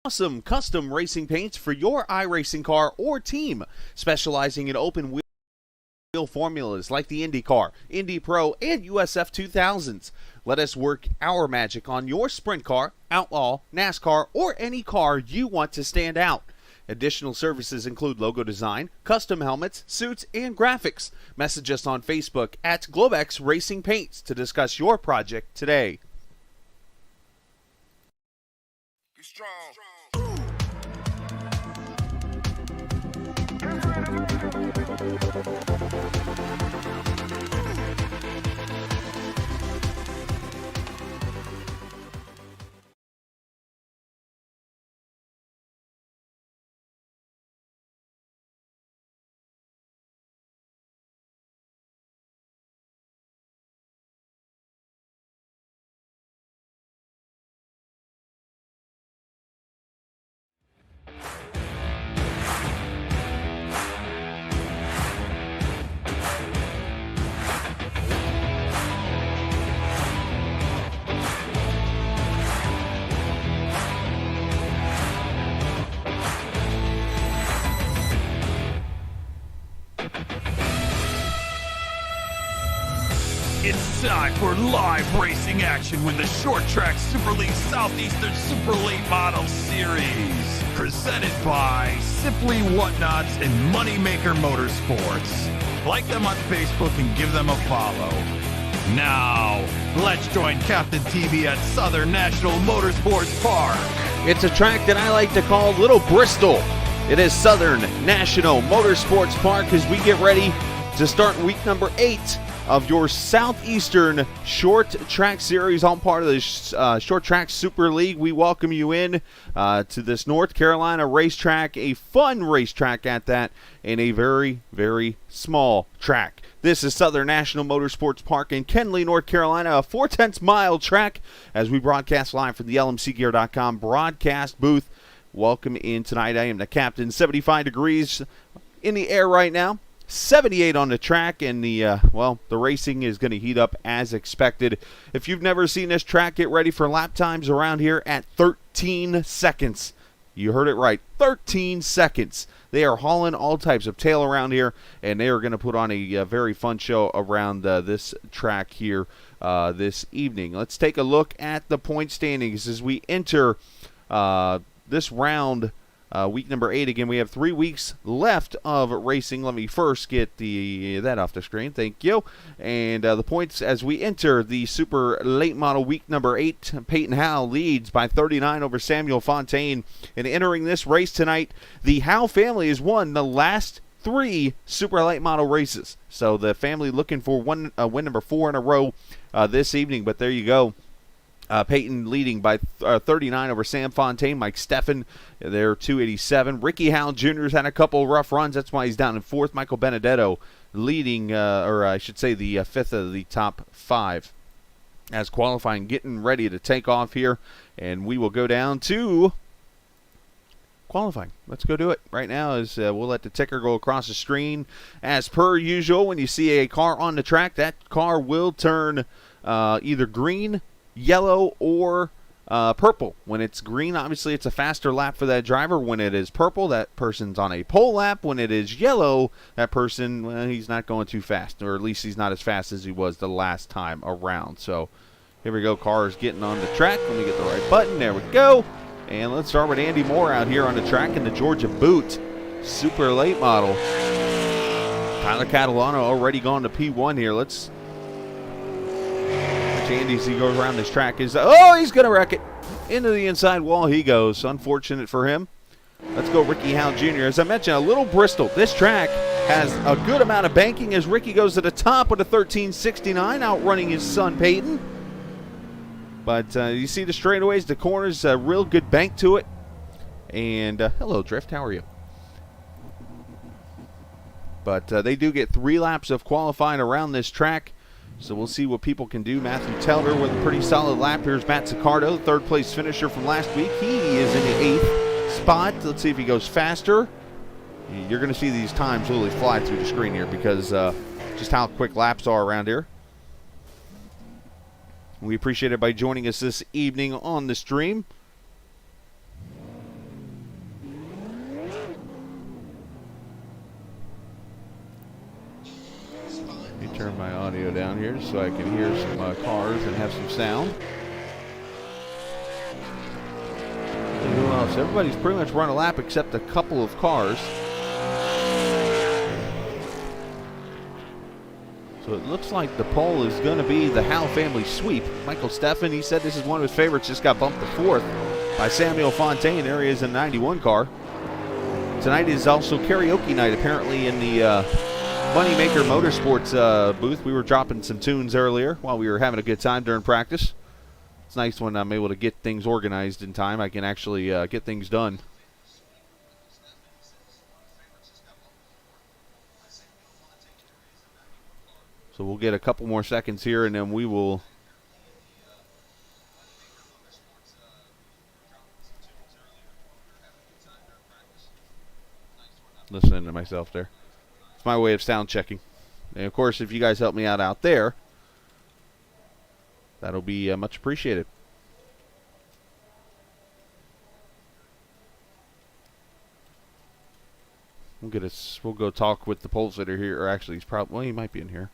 Awesome custom racing paints for your iRacing car or team, specializing in open wheel formulas like the IndyCar, Indy Pro, and USF 2000s. Let us work our magic on your sprint car, Outlaw, NASCAR, or any car you want to stand out. Additional services include logo design, custom helmets, suits, and graphics. Message us on Facebook at Globex Racing Paints to discuss your project today. Be strong. It's time for live racing action with the Short Track Super League Southeastern Super Late Model Series. Presented by Simply Whatnots and Moneymaker Motorsports. Like them on Facebook and give them a follow. Now, let's join Captain TV at Southern National Motorsports Park. It's a track that I like to call Little Bristol. It is Southern National Motorsports Park as we get ready to start week number 8 of your Southeastern Short Track Series, all part of the Short Track Super League. We welcome you in to this North Carolina racetrack, a fun racetrack at that, and a very, very small track. This is Southern National Motorsports Park in Kenly, North Carolina, a 0.4 mile track as we broadcast live from the LMCgear.com broadcast booth. Welcome in tonight. I am the captain. 75 degrees in the air right now. 78 on the track, and the racing is going to heat up as expected. If you've never seen this track, get ready for lap times around here at 13 seconds. You heard it right, 13 seconds. They are hauling all types of tail around here, and they are going to put on a very fun show around this track here this evening. Let's take a look at the point standings as we enter this round. Week number 8. Again, we have 3 weeks left of racing. Let me first get that off the screen. Thank you. And the points as we enter the Super Late Model week number 8. Peyton Howe leads by 39 over Samuel Fontaine. And entering this race tonight, the Howe family has won the last 3 Super Late Model races. So the family looking for win number 4 in a row this evening. But there you go. Peyton leading by 39 over Sam Fontaine. Mike Steffen, they're 287. Ricky Howe Jr. has had a couple of rough runs. That's why he's down in 4th. Michael Benedetto leading, or I should say the 5th of the top 5 as qualifying, getting ready to take off here. And we will go down to qualifying. Let's go do it right now as we'll let the ticker go across the screen. As per usual, when you see a car on the track, that car will turn either green, yellow, or purple. When it's green, obviously it's a faster lap for that driver. When it is purple, that person's on a pole lap. When it is yellow, that person, well, he's not going too fast, or at least he's not as fast as he was the last time around. So here we go, cars getting on the track. Let me get the right button. There we go. And let's start with Andy Moore out here on the track in the Georgia Boot Super Late Model. Tyler Catalano already gone to P1 here. Let's Andy, as he goes around this track, he's going to wreck it. Into the inside wall he goes. Unfortunate for him. Let's go Ricky Howe Jr. As I mentioned, a Little Bristol. This track has a good amount of banking as Ricky goes to the top with a 1369, outrunning his son Peyton. But you see the straightaways, the corners, a real good bank to it. And hello, Drift. How are you? But they do get 3 laps of qualifying around this track. So we'll see what people can do. Matthew Teller with a pretty solid lap. Here's Matt Sicardo, the 3rd place finisher from last week. He is in the 8th spot. Let's see if he goes faster. You're going to see these times really fly through the screen here because just how quick laps are around here. We appreciate everybody joining us this evening on the stream. just so I can hear some cars and have some sound. And who else? Everybody's pretty much run a lap except a couple of cars. So it looks like the pole is going to be the Howe family sweep. Michael Steffen, he said this is one of his favorites, just got bumped to 4th by Samuel Fontaine. There he is in a 91 car. Tonight is also karaoke night, apparently, in the Moneymaker Motorsports booth. We were dropping some tunes earlier while we were having a good time during practice. It's nice when I'm able to get things organized in time. I can actually get things done. So we'll get a couple more seconds here, and then we will listening to myself there. It's my way of sound checking. And, of course, if you guys help me out there, that'll be much appreciated. We'll go talk with the polls that are here. Or actually, he might be in here.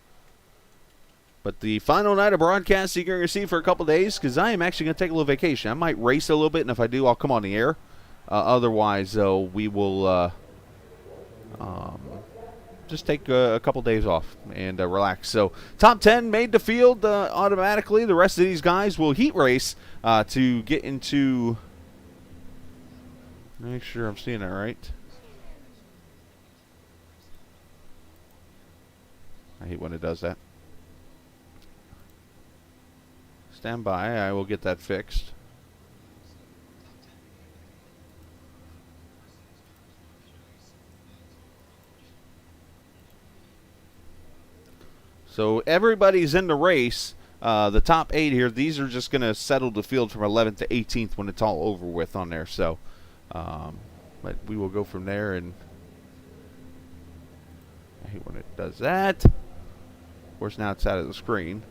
But the final night of broadcast you're going to see for a couple days, because I am actually going to take a little vacation. I might race a little bit, and if I do, I'll come on the air. Otherwise, though, we will just take a couple days off and relax. So top 10 made the field automatically. The rest of these guys will heat race to get into. Make sure I'm seeing that right. I hate when it does that. Stand by. I will get that fixed. So everybody's in the race. The top 8 here, these are just going to settle the field from 11th to 18th when it's all over with on there. So, but we will go from there. And I hate when it does that. Of course, now it's out of the screen.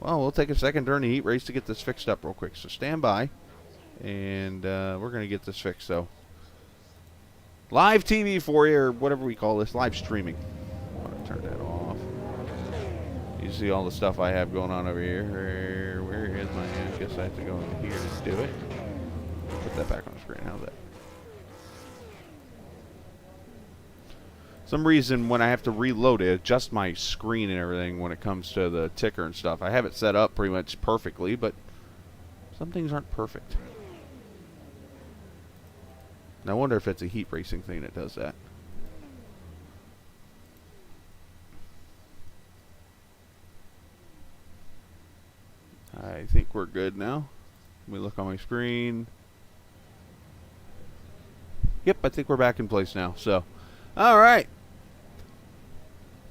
Well, we'll take a second during the heat race to get this fixed up real quick. So stand by, and we're going to get this fixed. So live TV for you, or whatever we call this, live streaming. I'm going to turn that off. You see all the stuff I have going on over here. Where is my hand? Guess I have to go in here to do it. Put that back on the screen. How's that? Some reason when I have to reload it, adjust my screen and everything when it comes to the ticker and stuff. I have it set up pretty much perfectly, but some things aren't perfect. And I wonder if it's a heat racing thing that does that. I think we're good now. Let me look on my screen. Yep, I think we're back in place now. So, all right.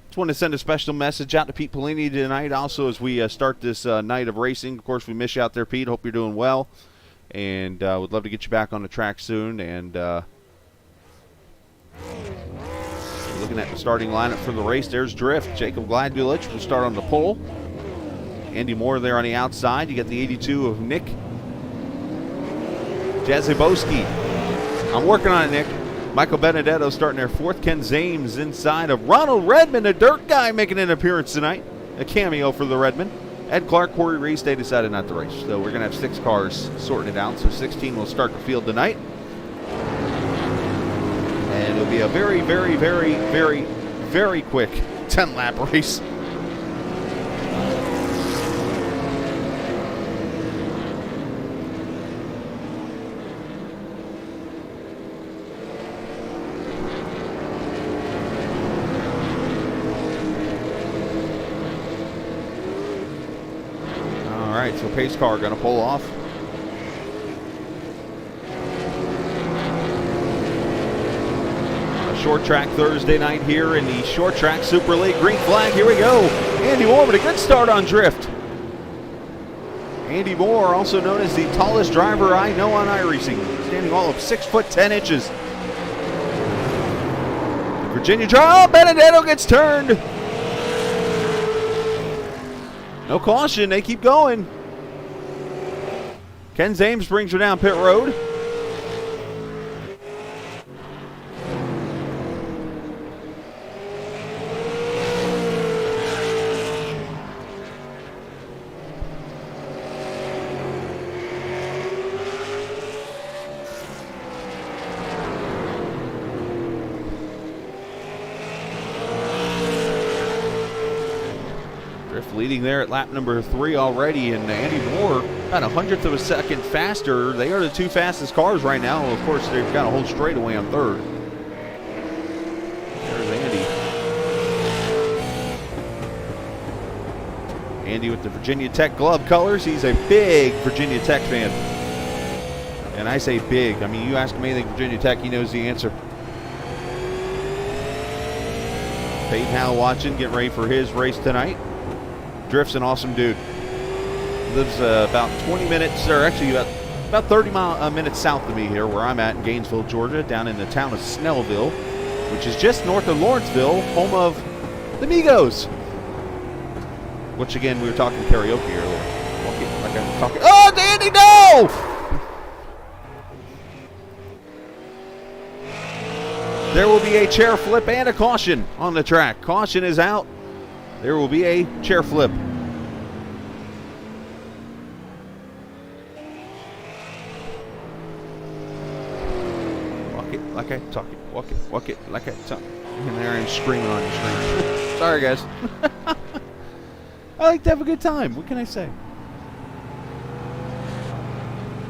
Just want to send a special message out to Pete Polini tonight also as we start this night of racing. Of course, we miss you out there, Pete. Hope you're doing well. And would love to get you back on the track soon. And looking at the starting lineup for the race, there's Drift. Jacob Gladulich will start on the pole. Andy Moore there on the outside. You get the 82 of Nick Jazibowski. I'm working on it, Nick. Michael Benedetto starting there 4th. Ken Zames inside of Ronald Redmond, a dirt guy, making an appearance tonight. A cameo for the Redmond. Ed Clark, Corey Reese, they decided not to race. So we're going to have 6 cars sorting it out. So 16 will start the field tonight. And it'll be a very, very, very, very, very quick 10-lap race. So pace car going to pull off. A short track Thursday night here in the short track Super League. Green flag, here we go. Andy Moore with a good start on Drift. Andy Moore, also known as the tallest driver I know on iRacing, standing all of 6 foot 10 inches. Virginia draw, Benedetto gets turned. No caution, they keep going. Ken Zames brings her down pit road. leading there at lap number 3 already, and Andy Moore about 100th of a second faster. They are the 2 fastest cars right now. Of course, they've got a whole straightaway on 3rd. There's Andy. Andy with the Virginia Tech glove colors. He's a big Virginia Tech fan. And I say big. I mean, you ask him anything Virginia Tech, he knows the answer. Peyton Howe watching, getting ready for his race tonight. Drift's an awesome dude. Lives about 20 minutes, or actually about 30 minutes south of me here, where I'm at in Gainesville, Georgia, down in the town of Snellville, which is just north of Lawrenceville, home of the Migos. Which, again, we were talking karaoke earlier. Oh, Danny, no! There will be a chair flip and a caution on the track. Caution is out. There will be a chair flip. Walk it like I talk it. Walk it like I talk it. And there I am screaming on the screen. Sorry, guys. I like to have a good time. What can I say?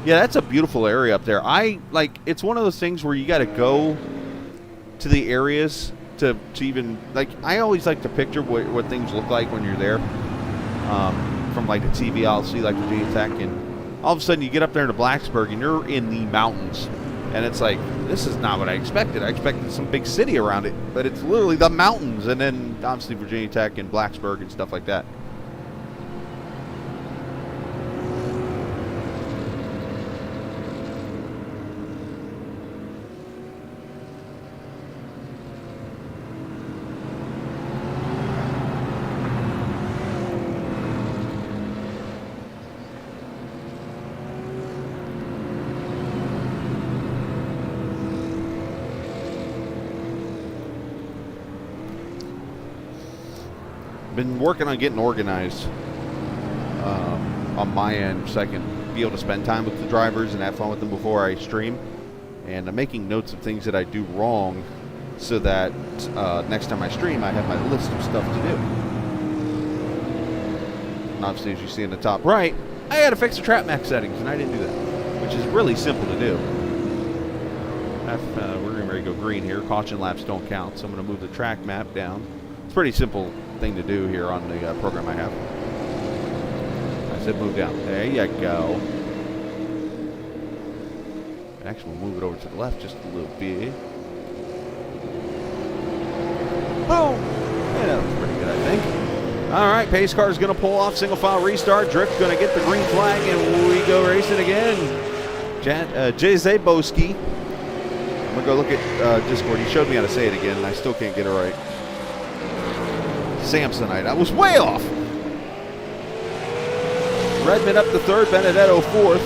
Yeah, that's a beautiful area up there. It's one of those things where you got to go to the areas to even, like, I always like to picture what things look like when you're there. From like the TV, I'll see like Virginia Tech, and all of a sudden you get up there to Blacksburg and you're in the mountains, and it's like, this is not what I expected. I expected some big city around it, but it's literally the mountains, and then obviously Virginia Tech and Blacksburg and stuff like that. Been working on getting organized on my end so I can be able to spend time with the drivers and have fun with them before I stream. And I'm making notes of things that I do wrong so that next time I stream I have my list of stuff to do. And obviously, as you see in the top right, I had to fix the trap max settings, and I didn't do that, which is really simple to do. We're getting ready to go green here. Caution laps don't count, so I'm going to move the track map down. It's a pretty simple thing to do here on the program I have. I said move down. There you go. Actually, we'll move it over to the left just a little bit. Boom! Yeah, that was pretty good, I think. All right, pace car is going to pull off, single file restart. Drift going to get the green flag, and we go racing again. Jay Zaboski. I'm going to go look at Discord. He showed me how to say it again, and I still can't get it right. Samsonite. I was way off. Redmond up to 3rd, Benedetto 4th.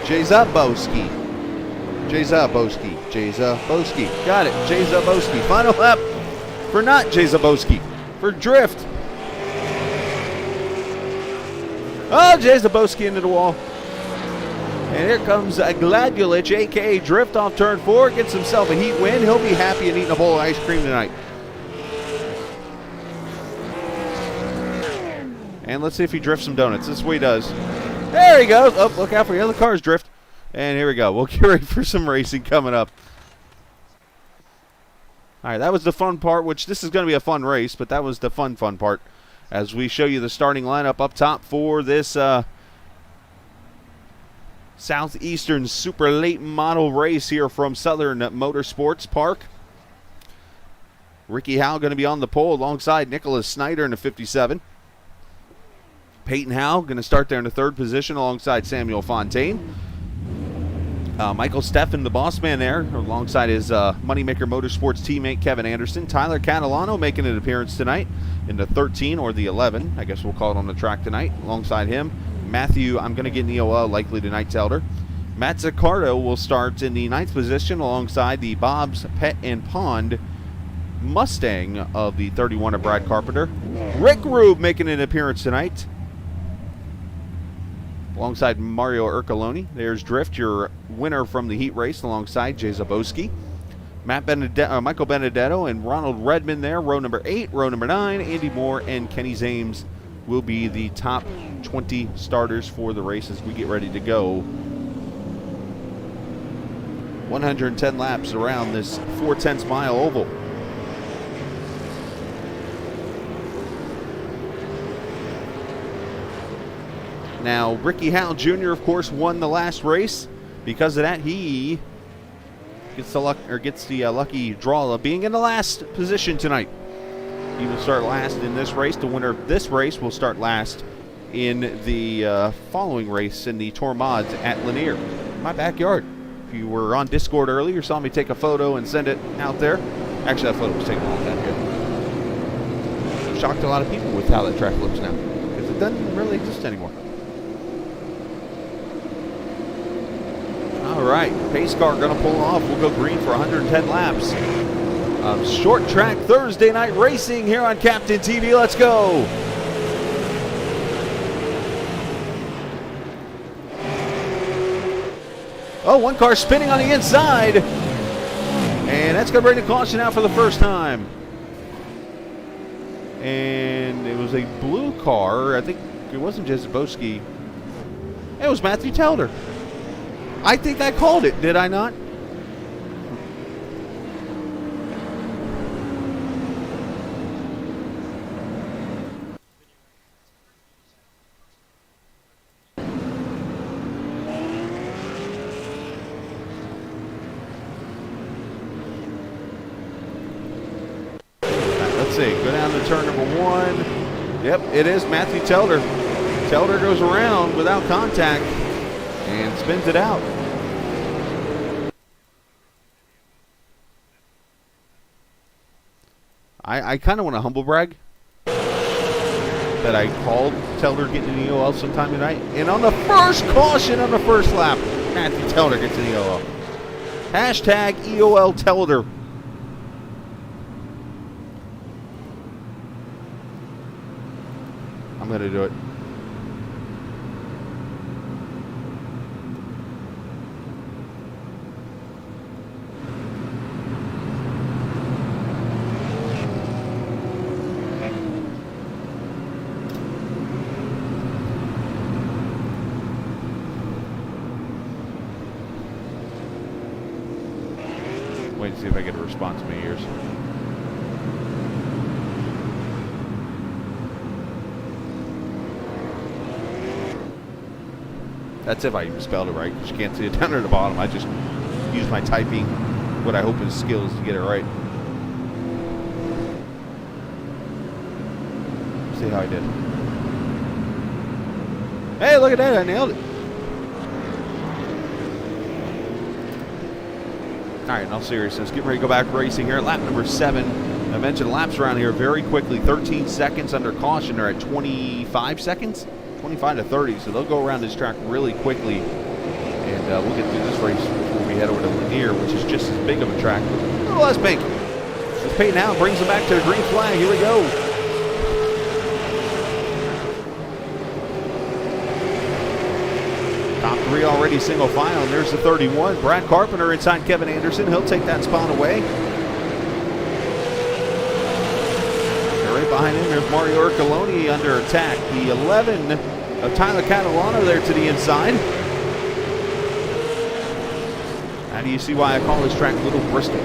Jay Zaboski. Got it. Jay Zaboski. Final lap for not Jay Zaboski. For Drift. Oh, Jay Zaboski into the wall. And here comes Gladulich, a.k.a. Drift, off turn 4. Gets himself a heat win. He'll be happy and eating a bowl of ice cream tonight. And let's see if he drifts some donuts. This is what he does. There he goes. Oh, look out for the other cars drift. And here we go. We'll get ready for some racing coming up. All right, that was the fun part, which this is going to be a fun race, but that was the fun part. As we show you the starting lineup up top for this Southeastern super late model race here from Southern Motorsports Park. Ricky Howe going to be on the pole alongside Nicholas Snyder in the 57. Peyton Howe going to start there in the 3rd position alongside Samuel Fontaine. Michael Steffen, the boss man there, alongside his Moneymaker Motorsports teammate Kevin Anderson. Tyler Catalano making an appearance tonight in the 13 or the 11. I guess we'll call it on the track tonight. Alongside him, Matthew, I'm going to get Neil likely tonight's elder. Matt Zaccardo will start in the 9th position alongside the Bob's Pet and Pond Mustang of the 31 of Brad Carpenter. Rick Rube making an appearance tonight alongside Mario Ercoloni. There's Drift, your winner from the heat race, alongside Jay Zaboski. Michael Benedetto and Ronald Redmond there, row number 8. Row number 9, Andy Moore and Kenny Zames will be the top 20 starters for the race as we get ready to go. 110 laps around this 4/10 mile oval. Now, Ricky Howell Jr., of course, won the last race. Because of that, he gets the lucky draw of being in the last position tonight. He will start last in this race. The winner of this race will start last in the following race in the Tour Mods at Lanier, my backyard. If you were on Discord earlier, you saw me take a photo and send it out there. Actually, that photo was taken a long time ago. Shocked a lot of people with how that track looks now, because it doesn't really exist anymore. All right, pace car going to pull off. We'll go green for 110 laps of short track Thursday night racing here on Captain TV. Let's go. Oh, one car spinning on the inside. And that's going to bring the caution out for the first time. And it was a blue car. I think it wasn't Jezebowski. It was Matthew Telder. I think I called it, did I not? Let's see, go down to turn number 1. Yep, it is Matthew Telder. Telder goes around without contact and spins it out. I kind of want to humble brag that I called Telder getting an EOL sometime tonight. And on the first caution on the first lap, Matthew Telder gets an EOL. Hashtag EOL Telder. I'm going to do it. Wait to see if I get a response to my ears. That's if I even spelled it right, because you can't see it down at the bottom. I just use my typing, what I hope is skills, to get it right. See how I did. Hey, look at that, I nailed it. All right, in all seriousness, getting ready to go back racing here at lap number 7. I mentioned laps around here very quickly. 13 seconds under caution. They're at 25 seconds, 25 to 30. So they'll go around this track really quickly. And we'll get through this race before we head over to Lanier, which is just as big of a track, but a little less pink. It's Peyton now brings them back to the green flag. Here we go. Top 3 already single file, and there's the 31. Brad Carpenter inside Kevin Anderson. He'll take that spot away. And right behind him, there's Mario Ercoloni under attack. The 11 of Tyler Catalano there to the inside. How do you see why I call this track Little Bristol?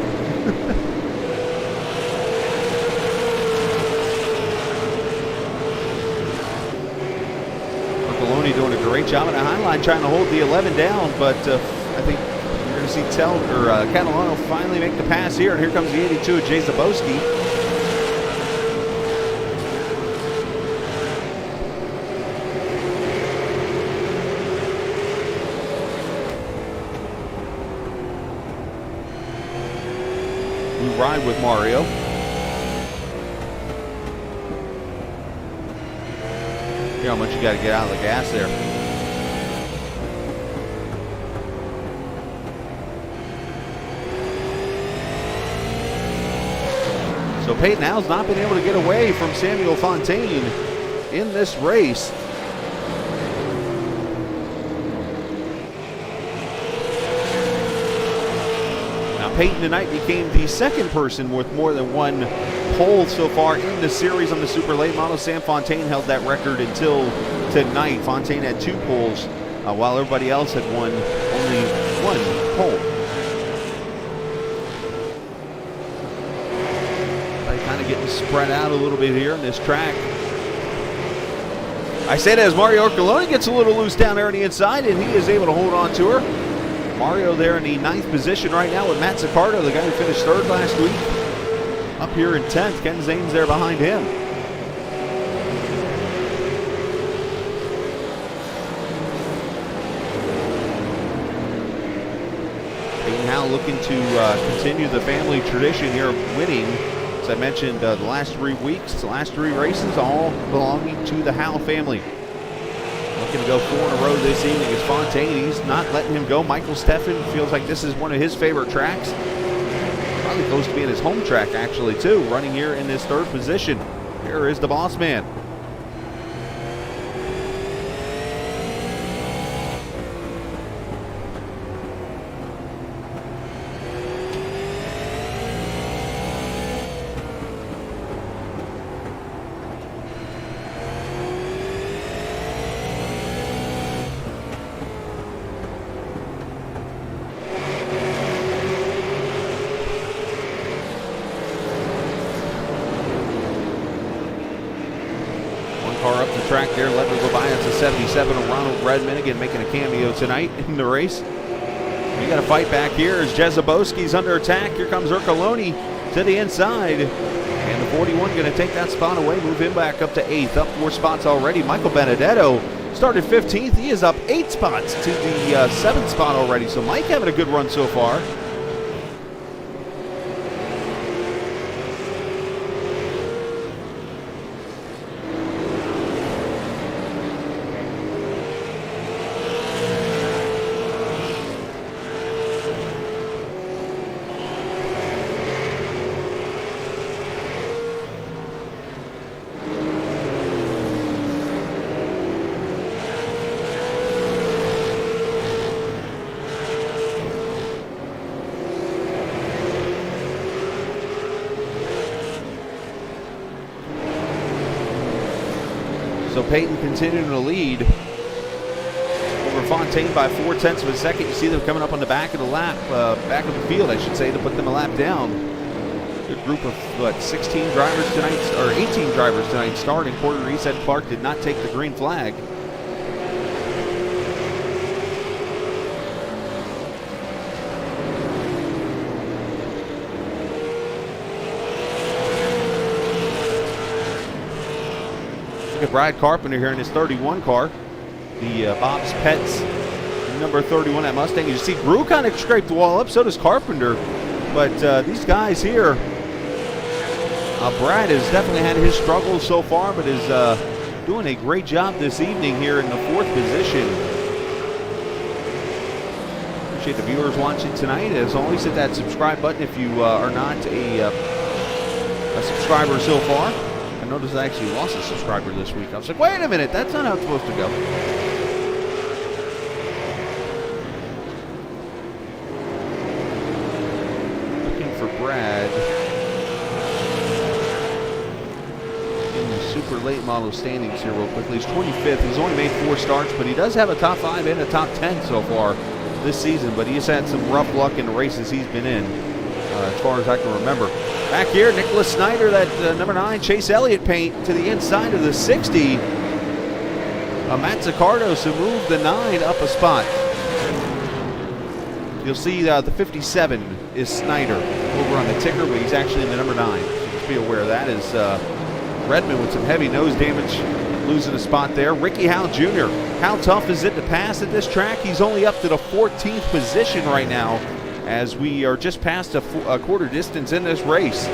Doing a great job at the high line, trying to hold the 11 down, but I think you're going to see Catalano finally make the pass here, and here comes the 82 of Jay Zabowski. We ride with Mario. See how much you got to get out of the gas there. So Peyton Al's not been able to get away from Samuel Fontaine in this race. Now Peyton tonight became the second person with more than one pole so far in the series on the super late model. Sam Fontaine held that record until tonight. Fontaine had 2 poles, while everybody else had won only 1 pole. They kind of getting spread out a little bit here on this track. I say that as Mario Orcoloni gets a little loose down there on the inside, and he is able to hold on to her. Mario there in the 9th position right now with Matt Zaccardo, the guy who finished 3rd last week. Up here in 10th, Ken Zane's there behind him. Peyton Howe looking to continue the family tradition here of winning. As I mentioned, the last 3 weeks, the last 3 races, all belonging to the Howe family. Looking to go 4 in a row this evening is Fontaine. He's not letting him go. Michael Steffen feels like this is one of his favorite tracks. Probably close to being his home track, actually, too. Running here in this 3rd position. Here is the boss man. Car up the track there, letting it go by. It's a 77 of Ronald Redman, again making a cameo tonight in the race. You got a fight back here as Jezebowski's under attack. Here comes Ercoloni to the inside. And the 41 going to take that spot away, move him back up to 8th, up 4 spots already. Michael Benedetto started 15th. He is up 8 spots to the 7th spot already. So Mike having a good run so far. So Peyton continuing to lead over Fontaine by 0.4 of a second. You see them coming up on the back of the lap, back of the field, I should say, to put them a lap down. Good group of 16 drivers tonight, or 18 drivers tonight starting. Porter Reset Clark did not take the green flag. Look at Brad Carpenter here in his 31 car. The Bob's Pets number 31, that Mustang. You see Grew kind of scraped the wall up, so does Carpenter. But these guys here, Brad has definitely had his struggles so far, but is doing a great job this evening here in the 4th position. Appreciate the viewers watching tonight. As always, hit that subscribe button if you are not a subscriber so far. I noticed I actually lost a subscriber this week. I was like, wait a minute, that's not how it's supposed to go. Looking for Brad in the super late model standings here real quickly. He's 25th. He's only made 4 starts, but he does have a top 5 and a top 10 so far this season, but he's had some rough luck in the races he's been in, as far as I can remember. Back here, Nicholas Snyder, that number 9 Chase Elliott paint to the inside of the 60. Matt Zaccardo to move the 9 up a spot. You'll see the 57 is Snyder over on the ticker, but he's actually in the number 9. So just be aware of that. Is Redman with some heavy nose damage, losing a spot there. Ricky Howe Jr. How tough is it to pass at this track? He's only up to the 14th position right now, as we are just past a quarter distance in this race.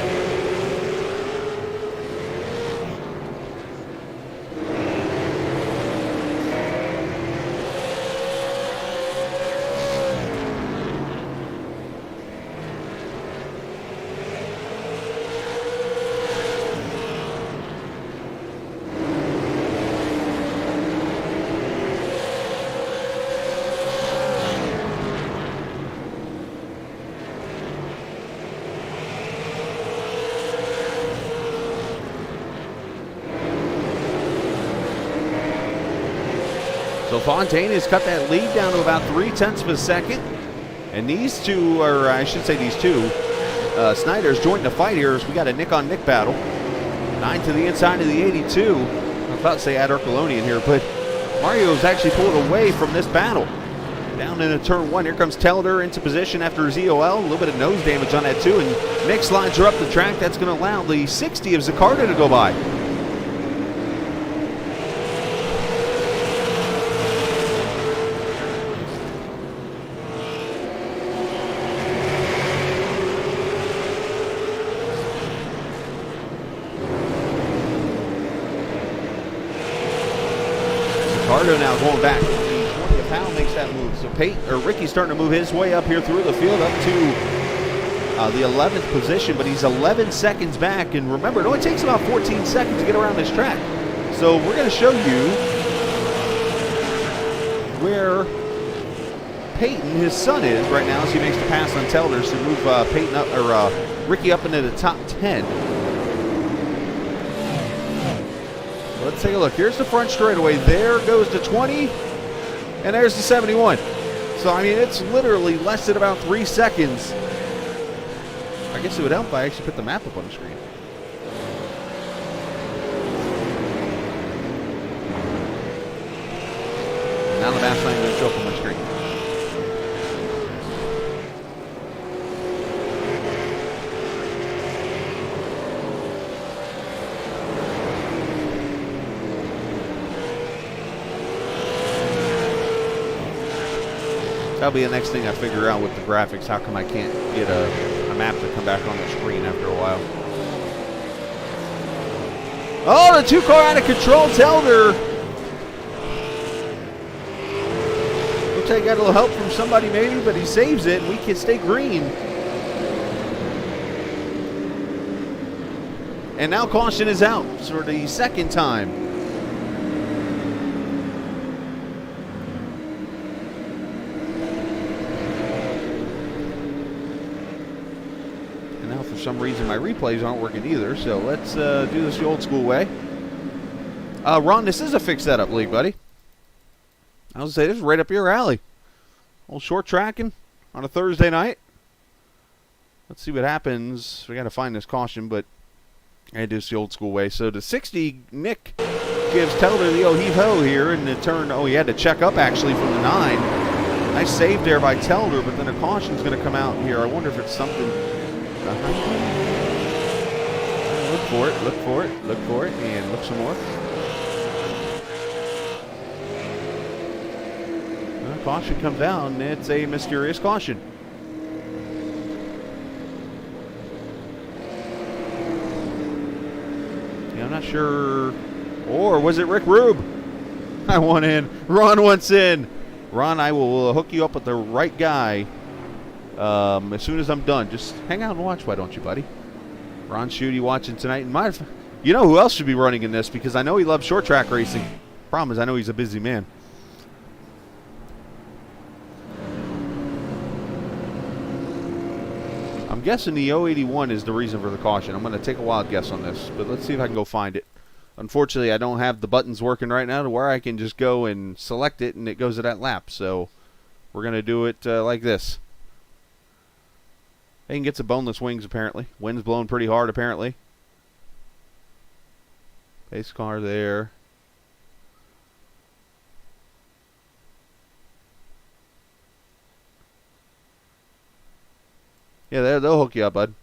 So Fontaine has cut that lead down to about 0.3 of a second. And these two, or I should say these two, Snyder's joined the fight here as we got a nick-on-nick battle. 9 to the inside of the 82. I was about to say add Ercolonian here, but Mario's actually pulled away from this battle. Down into turn 1, here comes Telder into position after his EOL. A little bit of nose damage on that too, and Nick slides her up the track. That's going to allow the 60 of Zaccardo to go by. Zaccardo now going back. Powell makes that move. So Ricky's starting to move his way up here through the field up to the 11th position, but he's 11 seconds back. And remember, it only takes about 14 seconds to get around this track. So we're going to show you where Peyton, his son, is right now as he makes the pass on Telders to move Peyton up, or Ricky up into the top 10. Let's take a look. Here's the front straightaway. There goes the 20. And there's the 71. So, I mean, it's literally less than about 3 seconds. I guess it would help if I actually put the map up on the screen. Now the map's not even going to show up on my screen. That'll be the next thing I figure out with the graphics. How come I can't get a map to come back on the screen after a while? Oh, the 2 car out of control. Telder. Looks like he got a little help from somebody maybe, but he saves it, and we can stay green. And now caution is out for the second time. For some reason my replays aren't working either, so let's do this the old school way. Ron, this is a fixed setup league, buddy. I was going to say, this is right up your alley. Old short tracking on a Thursday night. Let's see what happens. We got to find this caution, but I do this the old school way. So the 60, Nick gives Telder the oh-heave-ho here in the turn. Oh, he had to check up actually from the 9. Nice save there by Telder, but then a caution's going to come out here. I wonder if it's something... Look for it, look for it, look for it, and look some more. Caution comes down. It's a mysterious caution. Yeah, I'm not sure. Or was it Rick Rube? I want in. Ron wants in. Ron, I will hook you up with the right guy. As soon as I'm done, just hang out and watch, why don't you, buddy? Ron Schutte watching tonight. And you know who else should be running in this, because I know he loves short track racing. Problem is, I know he's a busy man. I'm guessing the 081 is the reason for the caution. I'm going to take a wild guess on this, but let's see if I can go find it. Unfortunately, I don't have the buttons working right now to where I can just go and select it and it goes to that lap. So we're going to do it like this. He gets a boneless wings, apparently. Wind's blowing pretty hard, apparently. Pace car there. Yeah, they'll hook you up, bud.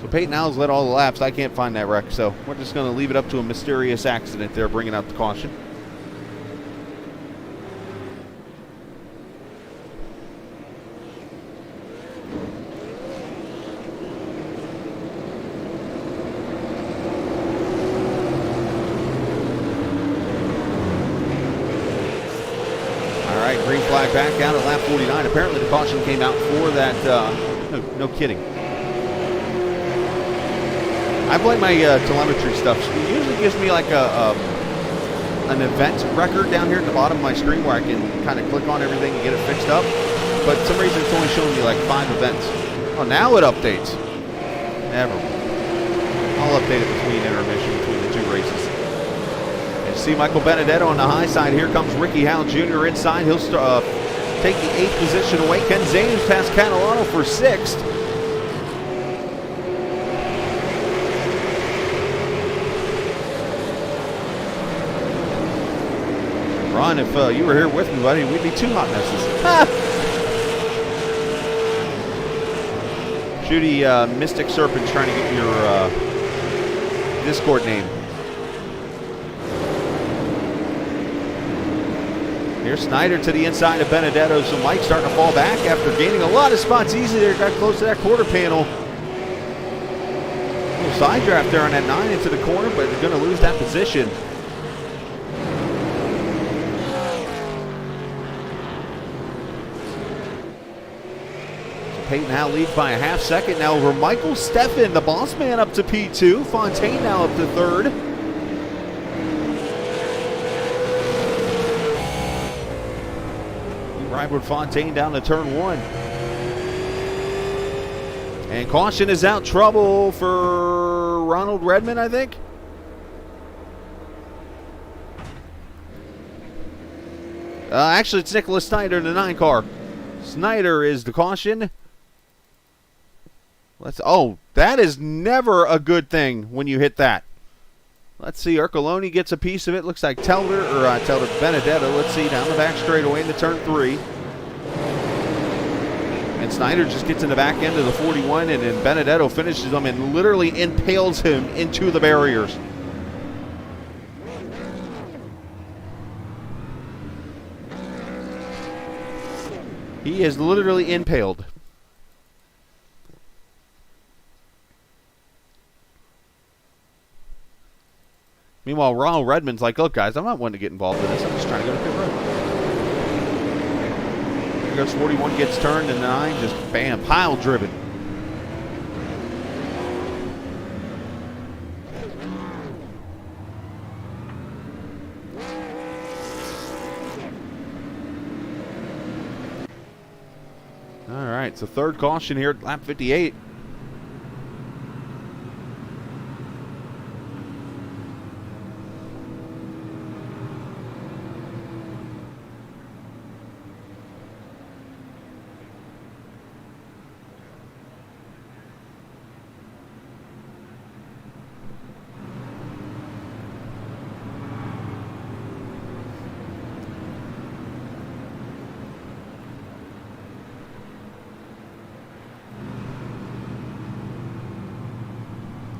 So Peyton Allen's led all the laps. I can't find that wreck, so we're just going to leave it up to a mysterious accident there, bringing out the caution. Green flag back out at lap 49. Apparently the caution came out for that. No kidding. I blame my telemetry stuff. It usually gives me like an event record down here at the bottom of my screen where I can kind of click on everything and get it fixed up. But for some reason it's only showing me like 5 events. Oh, now it updates. Never. I'll update it between intermission between the 2 races. See Michael Benedetto on the high side. Here comes Ricky Howe Jr. inside. He'll take the 8th position away. Ken Zames past Catalano for 6th. Ron, if you were here with me, buddy, we'd be 2 hot messes. Judy Mystic Serpent's trying to get your Discord name. Here's Snyder to the inside of Benedetto, so Mike's starting to fall back after gaining a lot of spots easy there. Got close to that quarter panel. A little side draft there on that 9 into the corner, but they're going to lose that position. Peyton now leads by a half second now over Michael Steffen, the boss man, up to P2. Fontaine now up to 3rd. Ride with Fontaine down to turn 1. And caution is out. Trouble for Ronald Redmond, I think. Actually, it's Nicholas Snyder in the 9 car. Snyder is the caution. That is never a good thing when you hit that. Let's see, Ercoloni gets a piece of it. Looks like Benedetto. Let's see, down the back straightaway into turn 3. And Snyder just gets in the back end of the 41, and then Benedetto finishes him and literally impales him into the barriers. He is literally impaled. Meanwhile, Ronald Redmond's like, look, guys, I'm not one to get involved in this. I'm just trying to go to pit road. Here goes 41, gets turned, and 9 just, bam, pile driven. All right, so 3rd caution here at lap 58.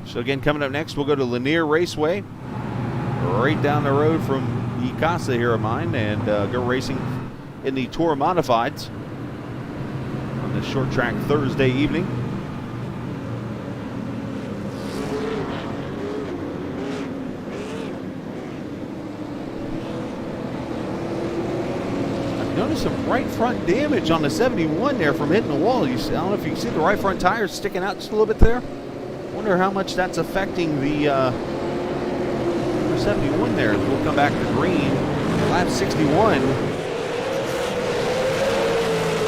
So again, coming up next, we'll go to Lanier Raceway, right down the road from Icasa here of mine, and go racing in the Tour Modifieds on the short track Thursday evening. I've noticed some right front damage on the 71 there from hitting the wall. I don't know if you can see the right front tires sticking out just a little bit there. Wonder how much that's affecting the 71 there. We'll come back to green. Lap 61.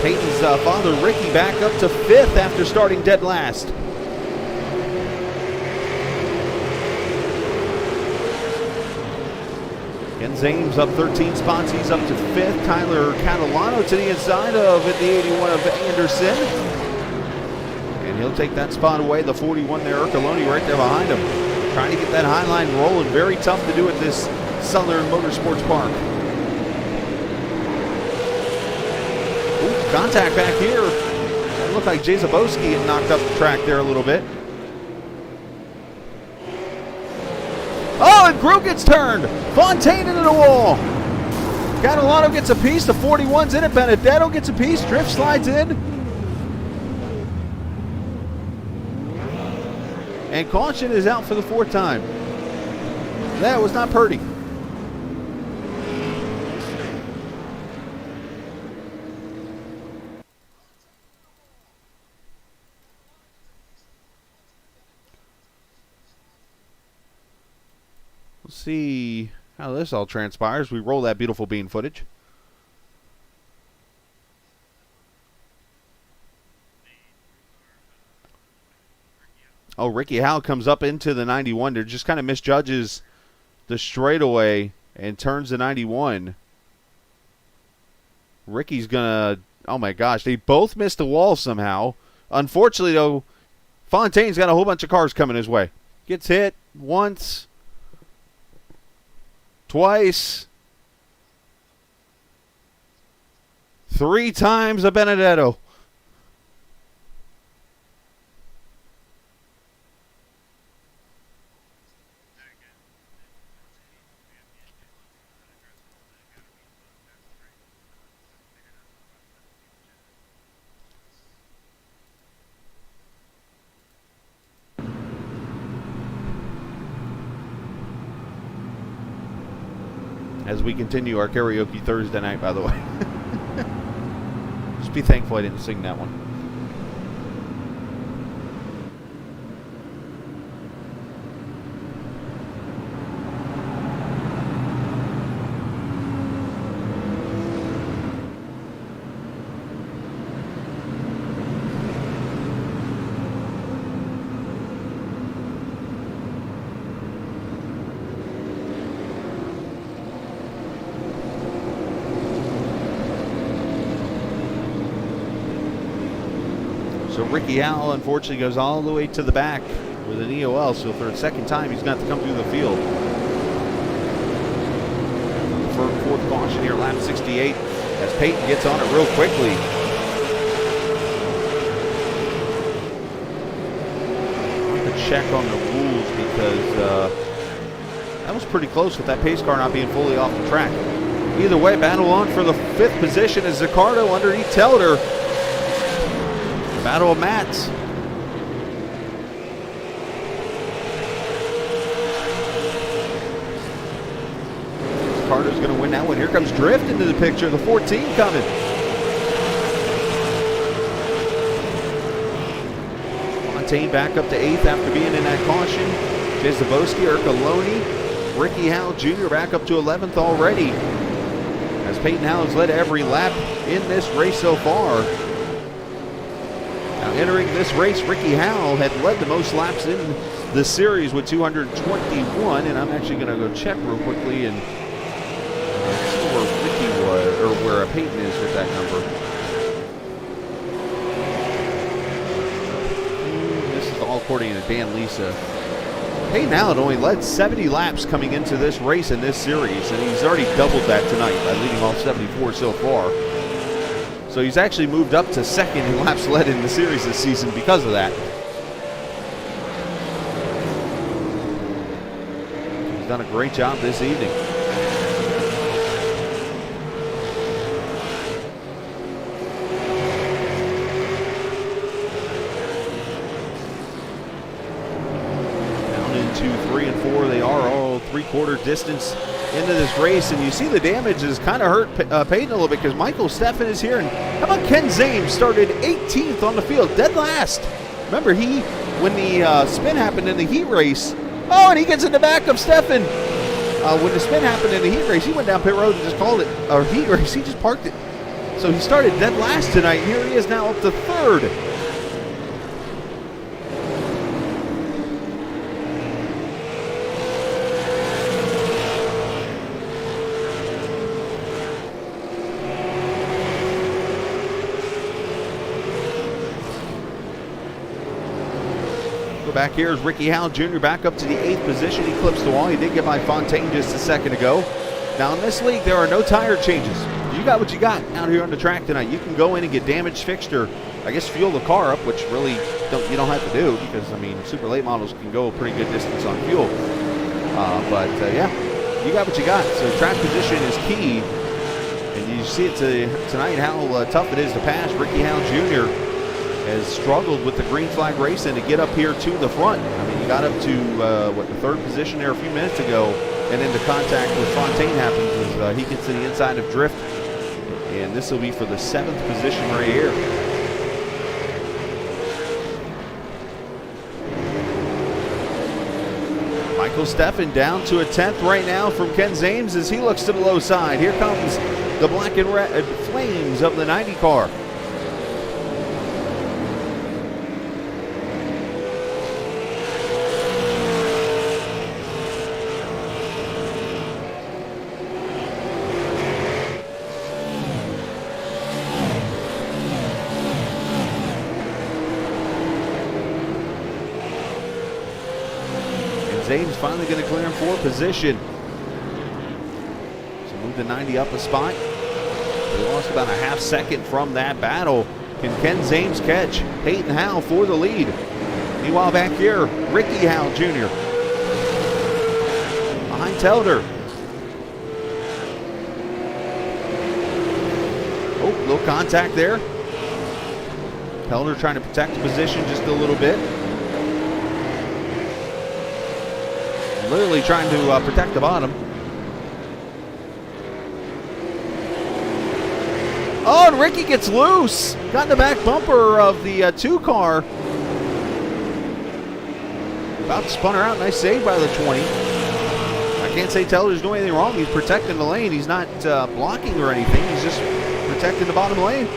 Peyton's father, Ricky, back up to 5th after starting dead last. Ken Zames up 13 spots. He's up to 5th. Tyler Catalano to the inside of the 81 of Anderson. And he'll take that spot away. The 41 there, Ercoloni right there behind him. Trying to get that high line rolling. Very tough to do at this Southern Motorsports Park. Ooh, contact back here. It looked like Jay Zabowski had knocked up the track there a little bit. Oh, and Gru gets turned. Fontaine into the wall. Catalano gets a piece. The 41's in it. Benedetto gets a piece. Drift slides in. And caution is out for the 4th time. That was not Purdy. We'll see how this all transpires. We roll that beautiful bean footage. Oh, Ricky Howe comes up into the 91. There just kind of misjudges the straightaway and turns to 91. Ricky's going to, oh my gosh, they both missed the wall somehow. Unfortunately, though, Fontaine's got a whole bunch of cars coming his way. Gets hit once, twice, 3 times a Benedetto. As we continue our karaoke Thursday night, by the way. Just be thankful I didn't sing that one. So Ricky Howell, unfortunately, goes all the way to the back with an EOL. So for the second time, he's going to have to come through the field. For fourth caution here, lap 68, as Peyton gets on it real quickly. I'm going to check on the rules because that was pretty close with that pace car not being fully off the track. Either way, battle on for the 5th position as Zaccardo underneath Telder. Battle of mats. Carter's going to win that one. Here comes Drift into the picture. The 14 coming. Fontaine back up to 8th after being in that caution. Jay Zabowski, Ercoloni, Ricky Howell Jr. back up to 11th already. As Peyton Howell's led every lap in this race so far. Entering this race, Ricky Howell had led the most laps in the series with 221, and I'm actually going to go check real quickly and see where Ricky was, or where Peyton is with that number. This is all according to Dan Lisa. Peyton Howell only led 70 laps coming into this race in this series, and he's already doubled that tonight by leading off 74 so far. So he's actually moved up to 2nd in laps led in the series this season because of that. He's done a great job this evening. Down into 3 and 4. They are all 3/4 distance into this race, and you see the damage has kind of hurt Peyton a little bit because Michael Steffen is here. And how about Ken Zames started 18th on the field, dead last. Remember, when the spin happened in the heat race, and he gets in the back of Steffen. When the spin happened in the heat race, he went down pit road and just called it a heat race. He just parked it. So he started dead last tonight. Here he is now up to 3rd. Back here is Ricky Howell Jr. back up to the 8th position. He clips the wall. He did get by Fontaine just a second ago. Now in this league, there are no tire changes. You got what you got out here on the track tonight. You can go in and get damage fixed, or I guess fuel the car up, which really you don't have to do because, I mean, super late models can go a pretty good distance on fuel. Yeah, you got what you got. So track position is key. And you see it tonight how tough it is to pass. Ricky Howell Jr. has struggled with the green flag racing to get up here to the front. I mean, he got up to, the 3rd position there a few minutes ago, and then the contact with Fontaine happens as he gets to the inside of Drift, and this will be for the 7th position right here. Michael Steffen down to a 10th right now from Ken Zames as he looks to the low side. Here comes the black and red flames of the 90 car. Zames finally going to clear him for position. So move the 90 up a spot. They lost about a half second from that battle. Can Ken Zames catch Peyton Howe for the lead? Meanwhile, back here, Ricky Howe Jr. behind Telder. Oh, little contact there. Telder trying to protect the position just a little bit. Literally trying to protect the bottom. Oh, and Ricky gets loose. Got in the back bumper of the 2 car. About to spun her out. Nice save by the 20. I can't say Teller's doing anything wrong. He's protecting the lane. He's not blocking or anything. He's just protecting the bottom lane.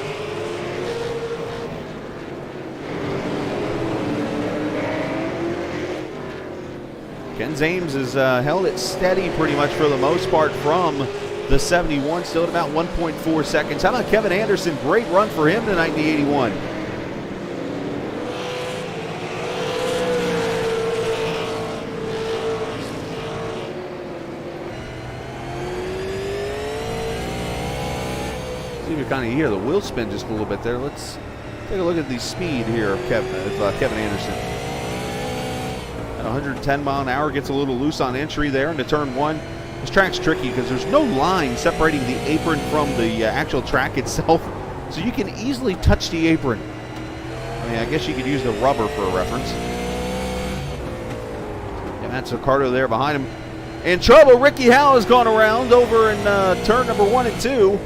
Ken Zames has held it steady pretty much for the most part from the 71, still at about 1.4 seconds. How about Kevin Anderson? Great run for him tonight in the 81. See if you kind of hear the wheel spin just a little bit there. Let's take a look at the speed here of Kevin Anderson. At 110 mile an hour, gets a little loose on entry there into turn 1. This track's tricky because there's no line separating the apron from the actual track itself, so you can easily touch the apron. I mean, I guess you could use the rubber for a reference. And that's Ricardo there behind him. In trouble, Ricky Howe has gone around over in turn number 1 and 2.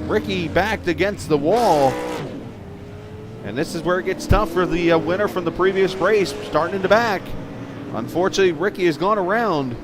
Ricky backed against the wall. And this is where it gets tough for the winner from the previous race, starting in the back. Unfortunately, Ricky has gone around.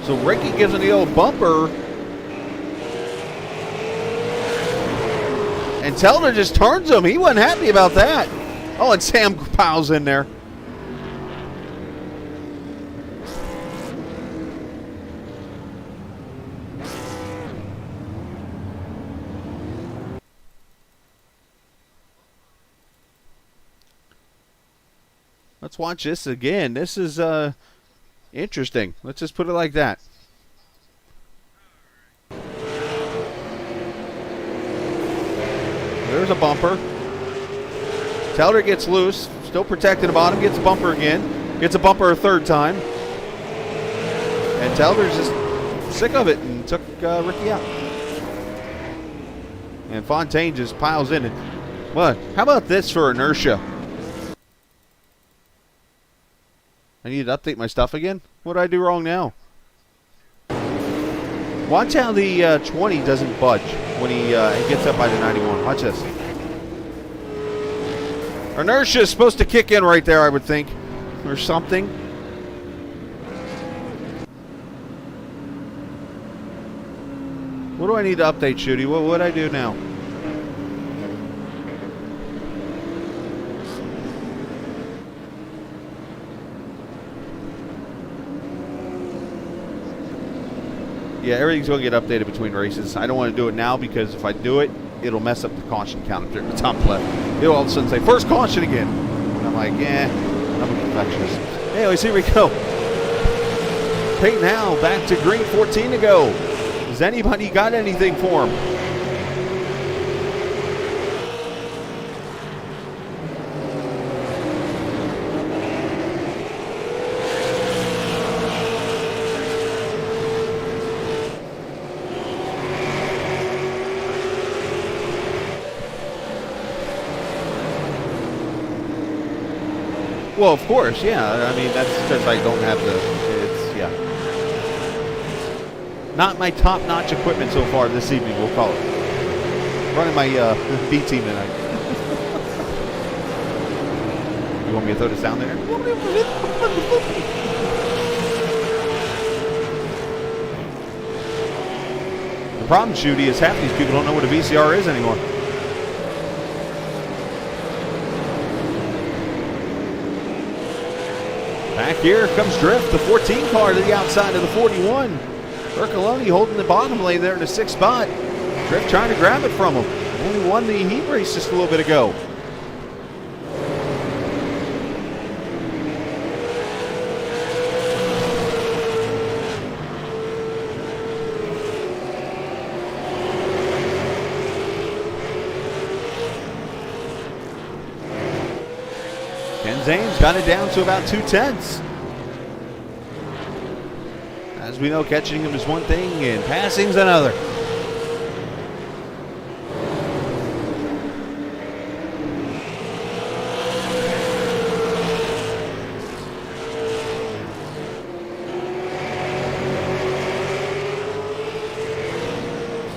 So Ricky gives him the old bumper. And Telder just turns him. He wasn't happy about that. Oh, and Sam piles in there. Let's watch this again. This is interesting. Let's just put it like that. There's a bumper. Telder gets loose. Still protecting the bottom. Gets a bumper again. Gets a bumper a third time. And Telder's just sick of it and took Ricky out. And Fontaine just piles in. What? How about this for inertia? I need to update my stuff again? What did I do wrong now? Watch how the 20 doesn't budge when he gets up by the 91. Watch this. Inertia is supposed to kick in right there, I would think, or something. What do I need to update, Shooty? What would I do now? Yeah, everything's going to get updated between races. I don't want to do it now because if I do it, it'll mess up the caution count up there in the top left. It'll all of a sudden say, first caution again. And I'm like, I'm a perfectionist. Anyways, here we go. Peyton Howe back to green, 14 to go. Has anybody got anything for him? Well, of course, yeah. I mean, that's because I don't have yeah. Not my top-notch equipment so far this evening, we'll call it. Running my B team tonight. You want me to throw the sound there? The problem, Judy, is half these people don't know what a VCR is anymore. Back here comes Drift, the 14 car to the outside of the 41. Bercoloni holding the bottom lane there in the 6th spot. Drift trying to grab it from him. And he won the heat race just a little bit ago. Ken Zames got it down to about 2/10. As we know, catching him is one thing and passing's another.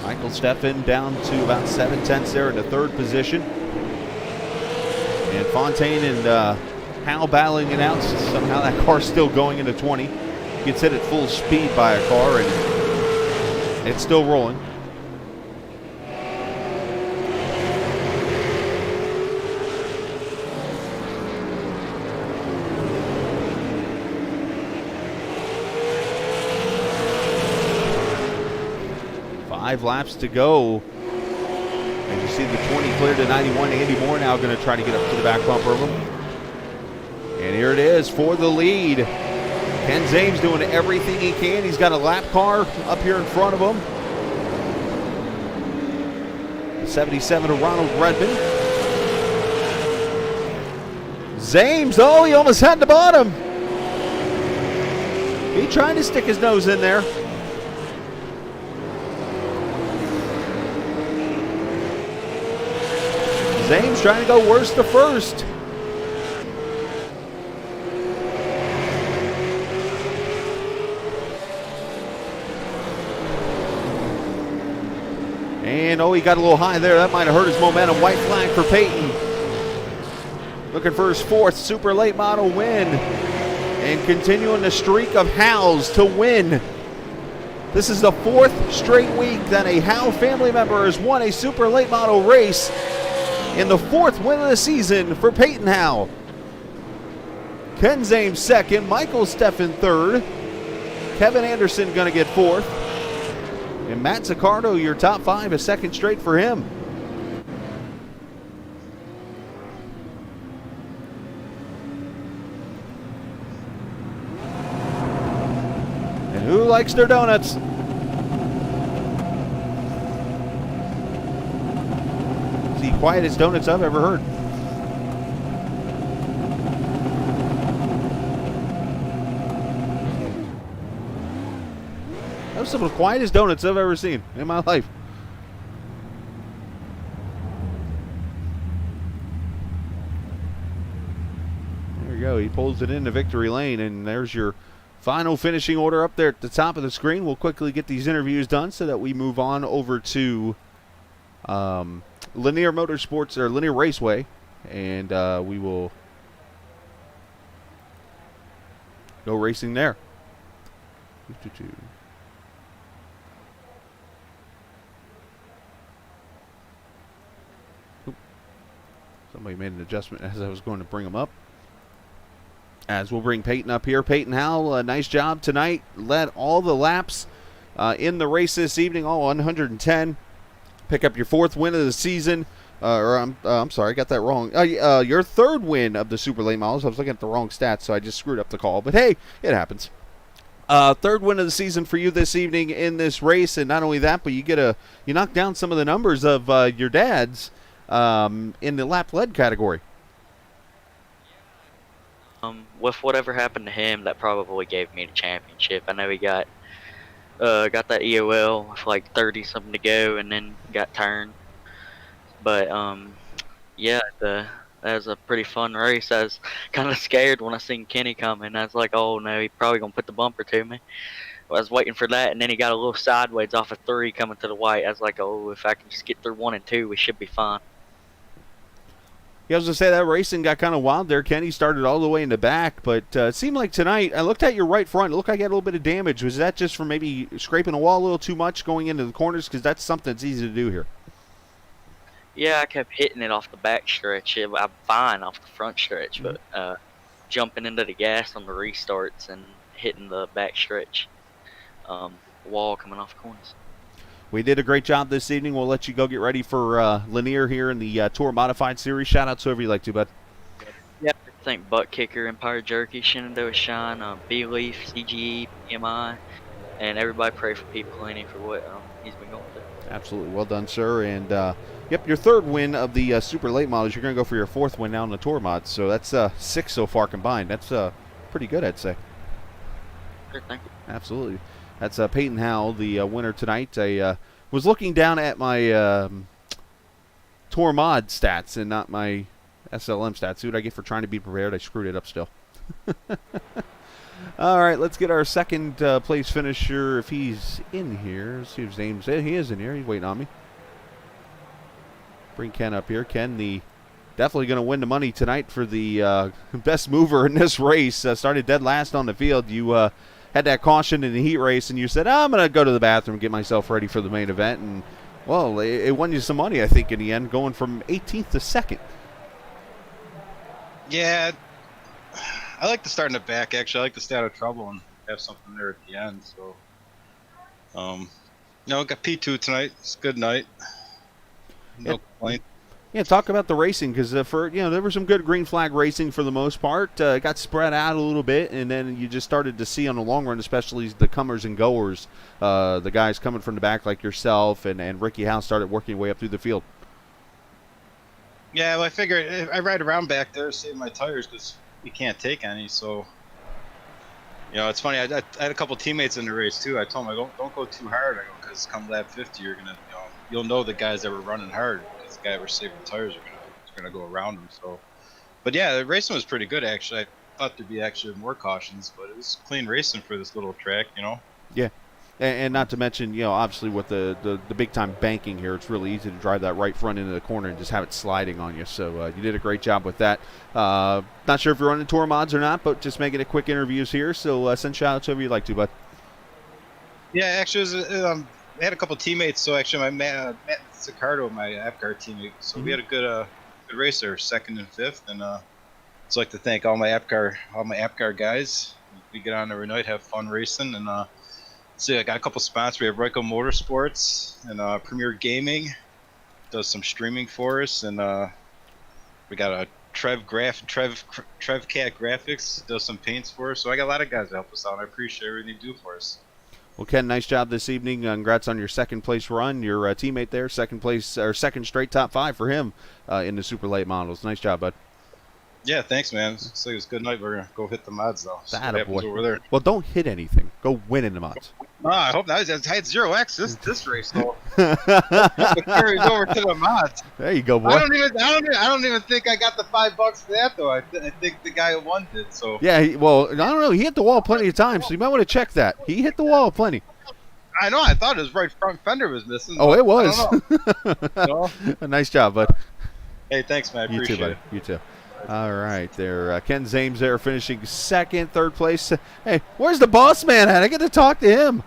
Michael Steffen down to about 7/10 there in the 3rd position. And Fontaine and Hal battling it out. Somehow that car's still going into 20. Gets hit at full speed by a car, and it's still rolling. Five laps to go. And you see the 20 clear to 91. Andy Moore now going to try to get up to the back bumper of him. And here it is for the lead. Ken Zames doing everything he can. He's got a lap car up here in front of him. 77 of Ronald Redmond. Zames, oh, he almost had the bottom. He tried to stick his nose in there. Zames trying to go worst to first. And oh, he got a little high there. That might have hurt his momentum. White flag for Peyton. Looking for his 4th super late model win. And continuing the streak of Howes to win. This is the 4th straight week that a Howe family member has won a super late model race. In the 4th win of the season for Peyton Howe. Ken Zames 2nd. Michael Steffen 3rd. Kevin Anderson going to get 4th. And Matt Zaccardo, your top 5, a 2nd straight for him. And who likes their donuts? It's the quietest donuts I've ever heard. That was some of the quietest donuts I've ever seen in my life. There we go. He pulls it into victory lane, and there's your final finishing order up there at the top of the screen. We'll quickly get these interviews done so that we move on over to Lanier Motorsports, or Lanier Raceway, and we will go racing there. Somebody made an adjustment as I was going to bring him up. As we'll bring Peyton up here. Peyton Howell, nice job tonight. Led all the laps in the race this evening, all 110. Pick up your 4th win of the season. I'm sorry, I got that wrong. Your 3rd win of the Super Late Models. I was looking at the wrong stats, so I just screwed up the call. But hey, it happens. 3rd win of the season for you this evening in this race, and not only that, but you knock down some of the numbers of your dad's in the lap led category. With whatever happened to him, that probably gave me the championship. I know he got that EOL with like 30 something to go, and then got turned. But yeah, that was a pretty fun race. I was kind of scared when I seen Kenny coming. I was like, oh no, he probably gonna put the bumper to me. I was waiting for that, and then he got a little sideways off of 3 coming to the white. I was like, oh, if I can just get through 1 and 2, we should be fine. Yeah, I was going to say that racing got kind of wild there. Kenny started all the way in the back, but it seemed like tonight, I looked at your right front. It looked like you had a little bit of damage. Was that just from maybe scraping the wall a little too much going into the corners? Because that's something that's easy to do here. Yeah, I kept hitting it off the back stretch. I'm fine off the front stretch, but jumping into the gas on the restarts and hitting the back stretch wall coming off corners. We did a great job this evening. We'll let you go get ready for Lanier here in the Tour Modified Series. Shout out to whoever you like to, bud. Yeah, I think Butt Kicker, Empire Jerky, Shenandoah Shine, B-Leaf, CGE, PMI, and everybody pray for Pete Pelini for what he's been going through. Absolutely. Well done, sir. And, yep, your third win of the super late models. You're going to go for your fourth win now in the Tour mods. So that's 6 so far combined. That's pretty good, I'd say. Sure, thank you. Absolutely. That's Peyton Howell, the winner tonight. I was looking down at my Tour mod stats and not my SLM stats. See what I get for trying to be prepared. I screwed it up still. All right, let's get our second place finisher if he's in here. Let's see if his name's in. He is in here. He's waiting on me. Bring Ken up here. Ken, definitely going to win the money tonight for the best mover in this race. Started dead last on the field. You had that caution in the heat race, and you said, I'm going to go to the bathroom and get myself ready for the main event. And, well, it won you some money, I think, in the end, going from 18th to 2nd. Yeah, I like to start in the back, actually. I like to stay out of trouble and have something there at the end. So, got P2 tonight. It's a good night. No complaint. Yeah, talk about the racing, because there was some good green flag racing for the most part. It got spread out a little bit, and then you just started to see on the long run, especially the comers and goers, the guys coming from the back like yourself and Ricky House started working their way up through the field. Yeah, well, I figured I ride around back there, save my tires, because you can't take any. So, it's funny. I had a couple teammates in the race too. I told them, don't go too hard. I go, because come lap 50, you're gonna, you'll know the guys that were running hard. The guy that were saving tires are gonna go around them. So, but yeah, the racing was pretty good actually. I thought there'd be actually more cautions, but it was clean racing for this little track, Yeah, and not to mention, obviously with the big time banking here, it's really easy to drive that right front into the corner and just have it sliding on you. So you did a great job with that. Not sure if you're running tour mods or not, but just making it quick interviews here. So send shout outs whoever you'd like to, bud. Yeah, actually, it was, I had a couple teammates. So actually, Matt Sicardo, my AppCar teammate. So we had a good race there, 2nd and 5th, and so I'd like to thank all my AppCar guys. We get on there every night, have fun racing, and see, I got a couple sponsors. We have Ryko Motorsports and Premier Gaming does some streaming for us, and we got a Trevcat Graphics does some paints for us. So I got a lot of guys that help us out. I appreciate everything you do for us. Well, Ken, nice job this evening. Congrats on your second place run. Your teammate there, second place or second straight top 5 for him in the super late models. Nice job, bud. Yeah, thanks, man. It's a good night. We're gonna go hit the mods though. That a boy. Over there. Well, don't hit anything. Go win in the mods. I hope not. I had 0x this race though. It carries over to the mods. There you go, boy. I don't even think I got the $5 for that though. I think the guy who won did. So. Yeah, I don't know. He hit the wall plenty of times, so you might want to check that. He hit the wall plenty. I know. I thought his right front fender was missing. Oh, it was. I don't know. Nice job, bud. Hey, thanks, man. I appreciate You too, buddy. it. You too. All right, there. Ken Zames there finishing 2nd, 3rd place. Hey, where's the boss man at? I get to talk to him.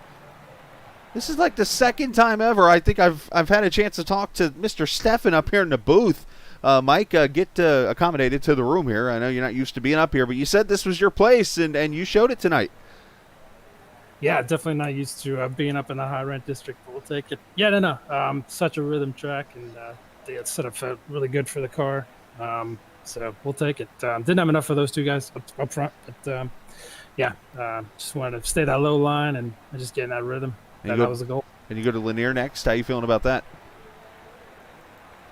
This is like the 2nd time ever I think I've had a chance to talk to Mr. Steffen up here in the booth. Mike, get accommodated to the room here. I know you're not used to being up here, but you said this was your place, and you showed it tonight. Yeah, definitely not used to being up in the high rent district, but we'll take it. Yeah, no. Such a rhythm track, and the setup felt really good for the car. So we'll take it. Didn't have enough for those two guys up front, but just wanted to stay that low line and just get in that rhythm. That was the goal. And you go to Lanier next. How you feeling about that?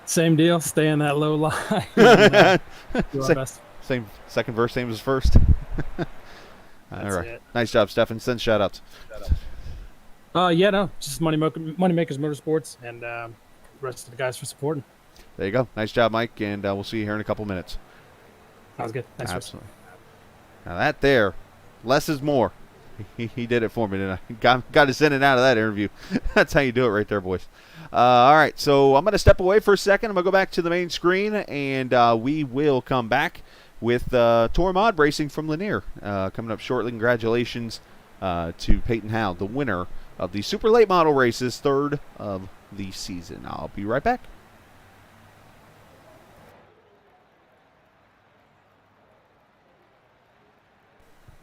Same deal. Stay in that low line. And, do our best. Same second verse, same as first. All right. It. Nice job, Stefan. Send shout outs. Just Moneymakers Motorsports and the rest of the guys for supporting. There you go. Nice job, Mike, and we'll see you here in a couple minutes. Sounds good. Thanks. Absolutely. Now that there, less is more. He did it for me, didn't I? Got us in and out of that interview. That's how you do it right there, boys. All right, so I'm going to step away for a second. I'm going to go back to the main screen, and we will come back with Tour Mod Racing from Lanier coming up shortly. Congratulations to Peyton Howe, the winner of the Super Late Model Races, third of the season. I'll be right back.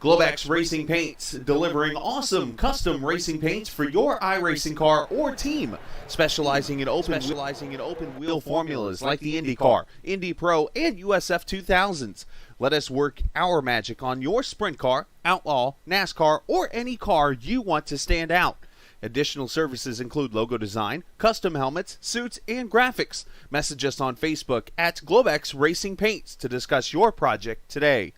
Globex Racing Paints, delivering awesome custom racing paints for your iRacing car or team, specializing in open wheel formulas like the IndyCar, Indy Pro, and USF 2000s. Let us work our magic on your sprint car, Outlaw, NASCAR, or any car you want to stand out. Additional services include logo design, custom helmets, suits, and graphics. Message us on Facebook at Globex Racing Paints to discuss your project today.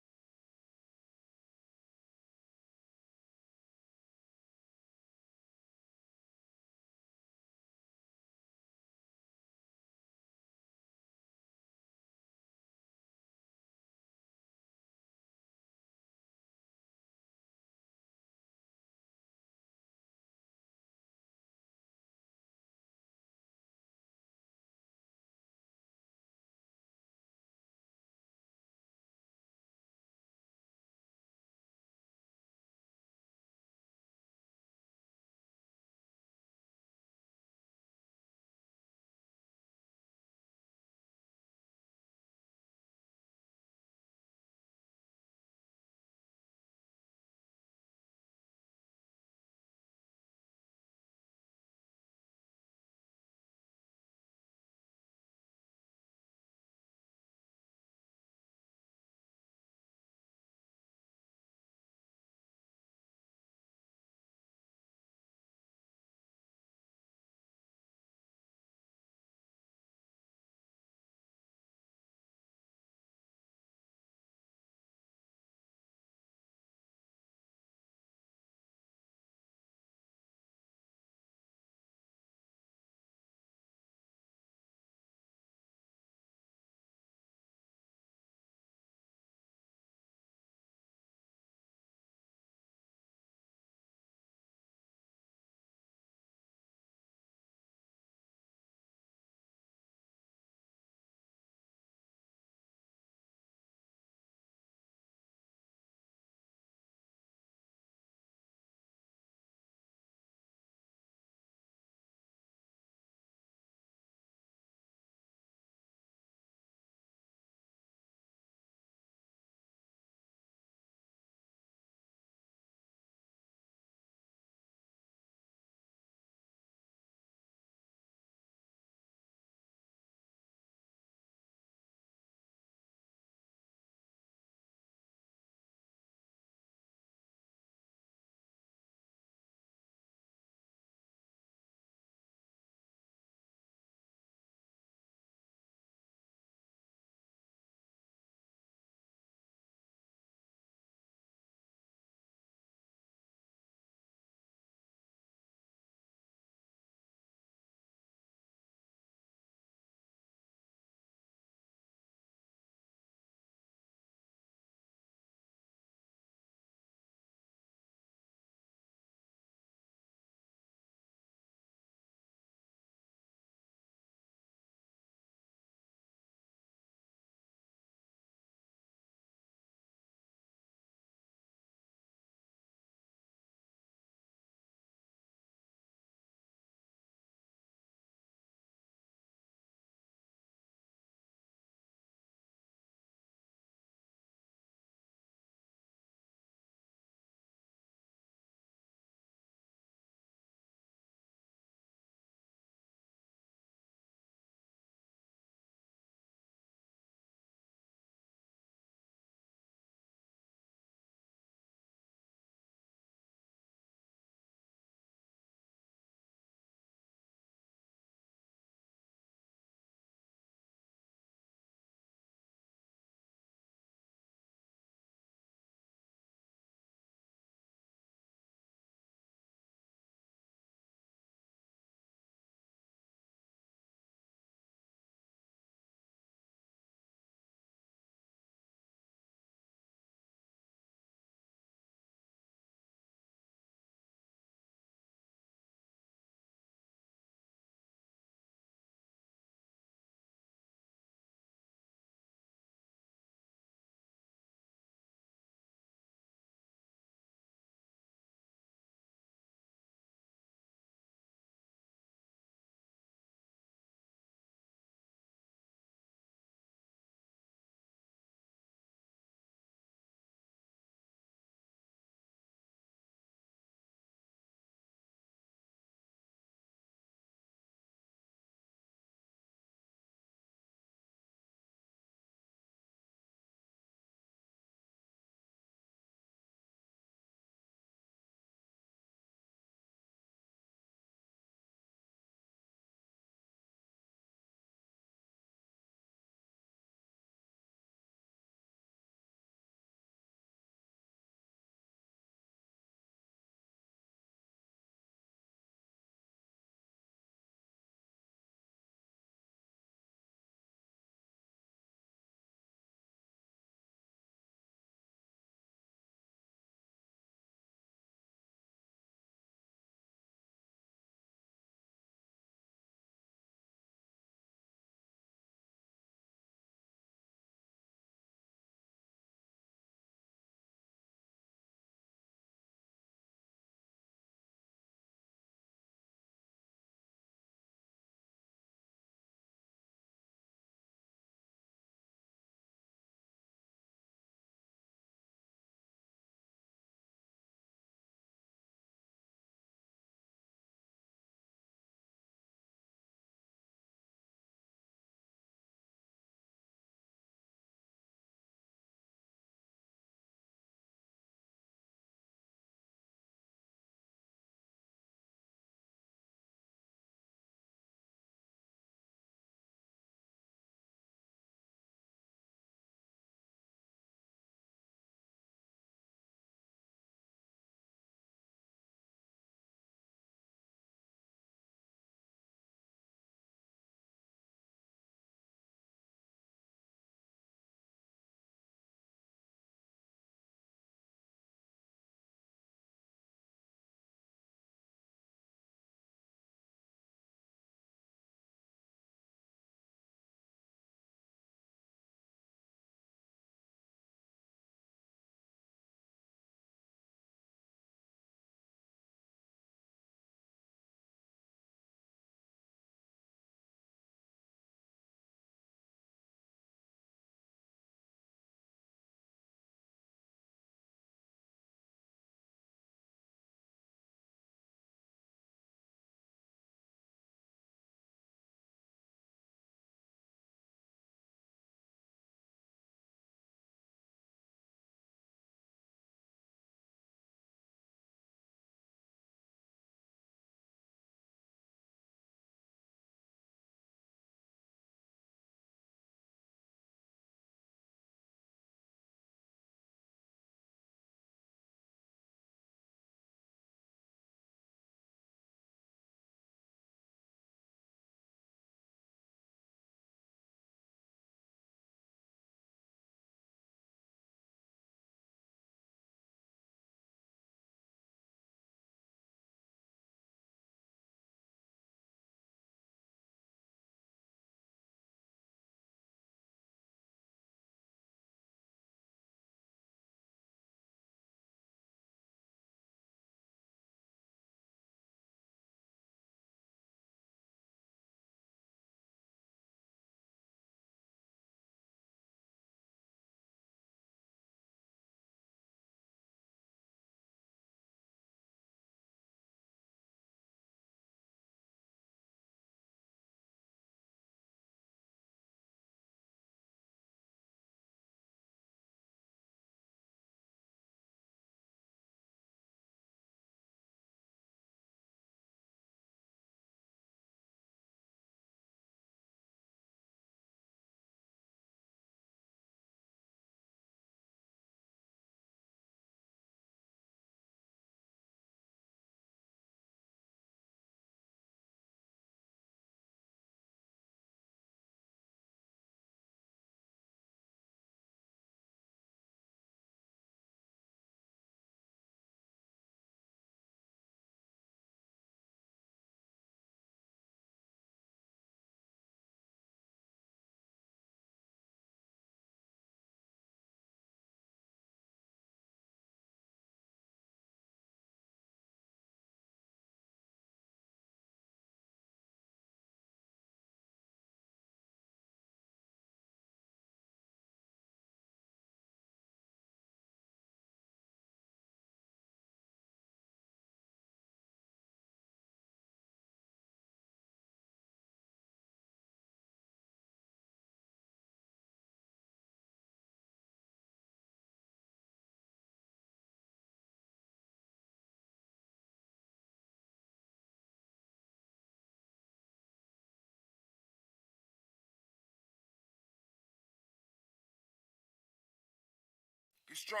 strong.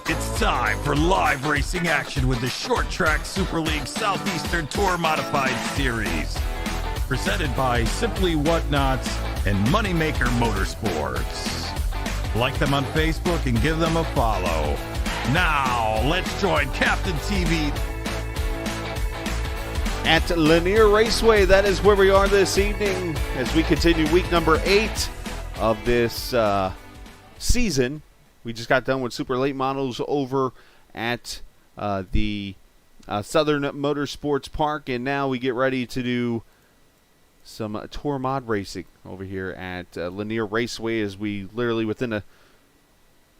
It's time for live racing action with the Short Track Super League Southeastern Tour Modified Series. Presented by Simply Whatnots and Moneymaker Motorsports. Like them on Facebook and give them a follow. Now, let's join Captain TV at Lanier Raceway. That is where we are this evening as we continue week number 8 of this season. We just got done with super late models over at the Southern Motorsports Park, and now we get ready to do some tour mod racing over here at Lanier Raceway, as we literally within a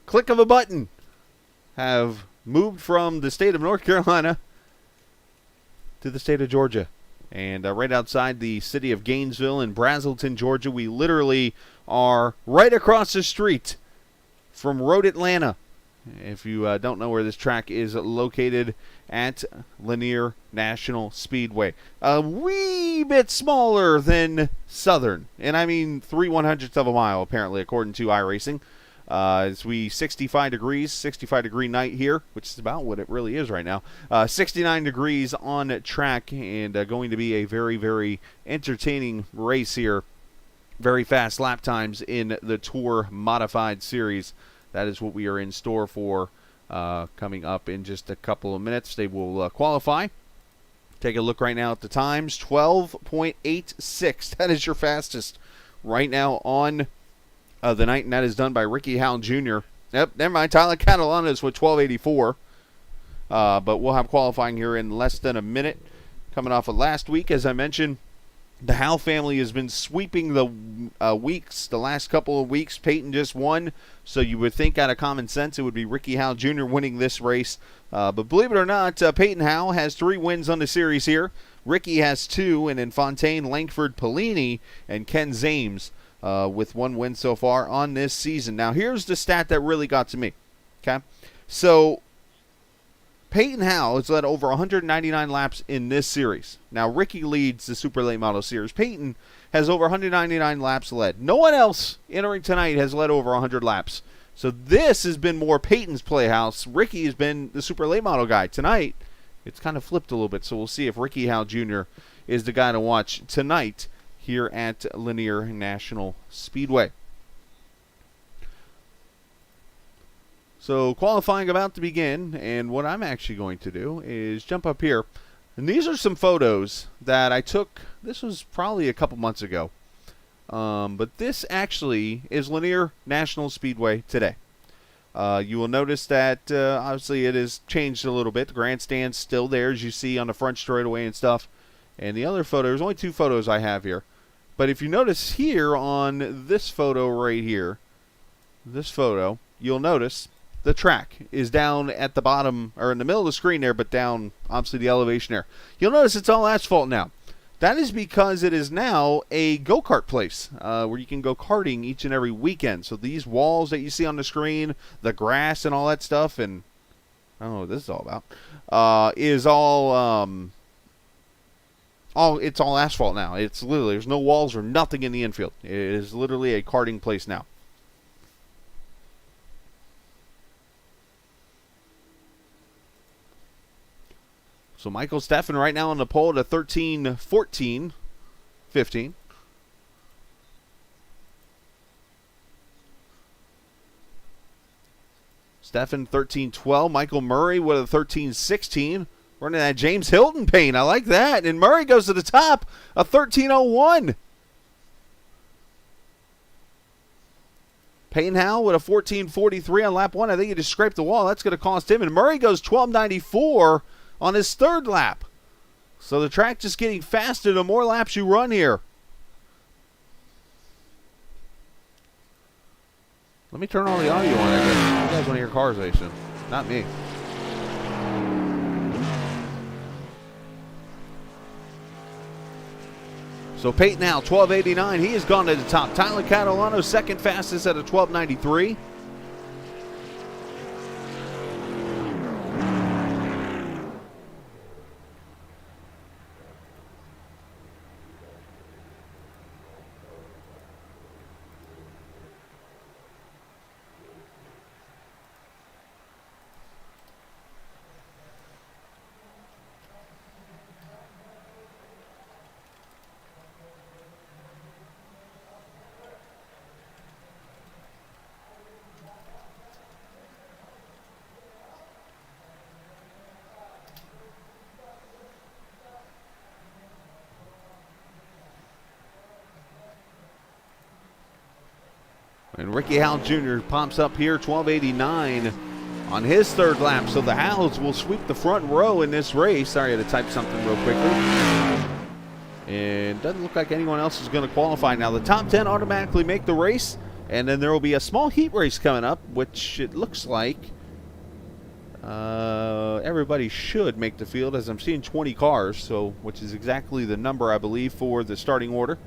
click of a button have moved from the state of North Carolina to the state of Georgia. And right outside the city of Gainesville in Brazelton, Georgia, we literally are right across the street from Road Atlanta. If you don't know where this track is located, at Lanier National Speedway. A wee bit smaller than Southern, and I mean 3/100ths of a mile, apparently, according to iRacing. As we 65 degree night here, which is about what it really is right now. 69 degrees on track, and going to be a very, very entertaining race here. Very fast lap times in the Tour Modified Series. That is what we are in store for coming up in just a couple of minutes. They will qualify. Take a look right now at the times. 12.86. That is your fastest right now on the night, and that is done by Ricky Howell Jr. Yep, never mind. Tyler Catalano is with 12.84. But we'll have qualifying here in less than a minute. Coming off of last week, as I mentioned, the Howell family has been sweeping the weeks, the last couple of weeks. Peyton just won, so you would think out of common sense it would be Ricky Howell Jr. winning this race. But believe it or not, Peyton Howell has 3 wins on the series here. Ricky has 2, and then Fontaine, Langford, Pellini, and Ken Zames with 1 win so far on this season. Now, here's the stat that really got to me. Okay, so Peyton Howell has led over 199 laps in this series. Now, Ricky leads the Super Late Model Series. Peyton has over 199 laps led. No one else entering tonight has led over 100 laps. So this has been more Peyton's playhouse. Ricky has been the Super Late Model guy. Tonight, it's kind of flipped a little bit. So we'll see if Ricky Howell Jr. is the guy to watch tonight here at Lanier National Speedway. So qualifying about to begin, and what I'm actually going to do is jump up here. And these are some photos that I took. This was probably a couple months ago. But this actually is Lanier National Speedway today. You will notice that obviously it has changed a little bit. The grandstand's still there, as you see on the front straightaway and stuff. And the other photo, there's only 2 photos I have here. But if you notice here on this photo right here, this photo, you'll notice the track is down at the bottom, or in the middle of the screen there, but down, obviously, the elevation there. You'll notice it's all asphalt now. That is because it is now a go-kart place where you can go karting each and every weekend. So these walls that you see on the screen, the grass and all that stuff, and I don't know what this is all about, is it's all asphalt now. It's literally, there's no walls or nothing in the infield. It is literally a karting place now. So Michael Steffen right now on the pole at a 13-14-15. Steffen 13-12. Michael Murray with a 13-16. Running that James Hilton paint. I like that. And Murray goes to the top, a 13:01. Payne Howell with a 14:43 on lap 1. I think he just scraped the wall. That's going to cost him. And Murray goes 12:94 on his third lap. So the track just getting faster the more laps you run here. Let me turn all the audio on, I guess. You guys want to hear cars racing. Not me. So Peyton now, 12:89. He has gone to the top. Tyler Catalano, second fastest at a 12:93. And Ricky Howell Jr. pops up here, 12:89 on his third lap. So the Howells will sweep the front row in this race. Sorry, I had to type something real quickly. And doesn't look like anyone else is going to qualify. Now the top 10 automatically make the race. And then there will be a small heat race coming up, which it looks like everybody should make the field, as I'm seeing 20 cars, so which is exactly the number, I believe, for the starting order.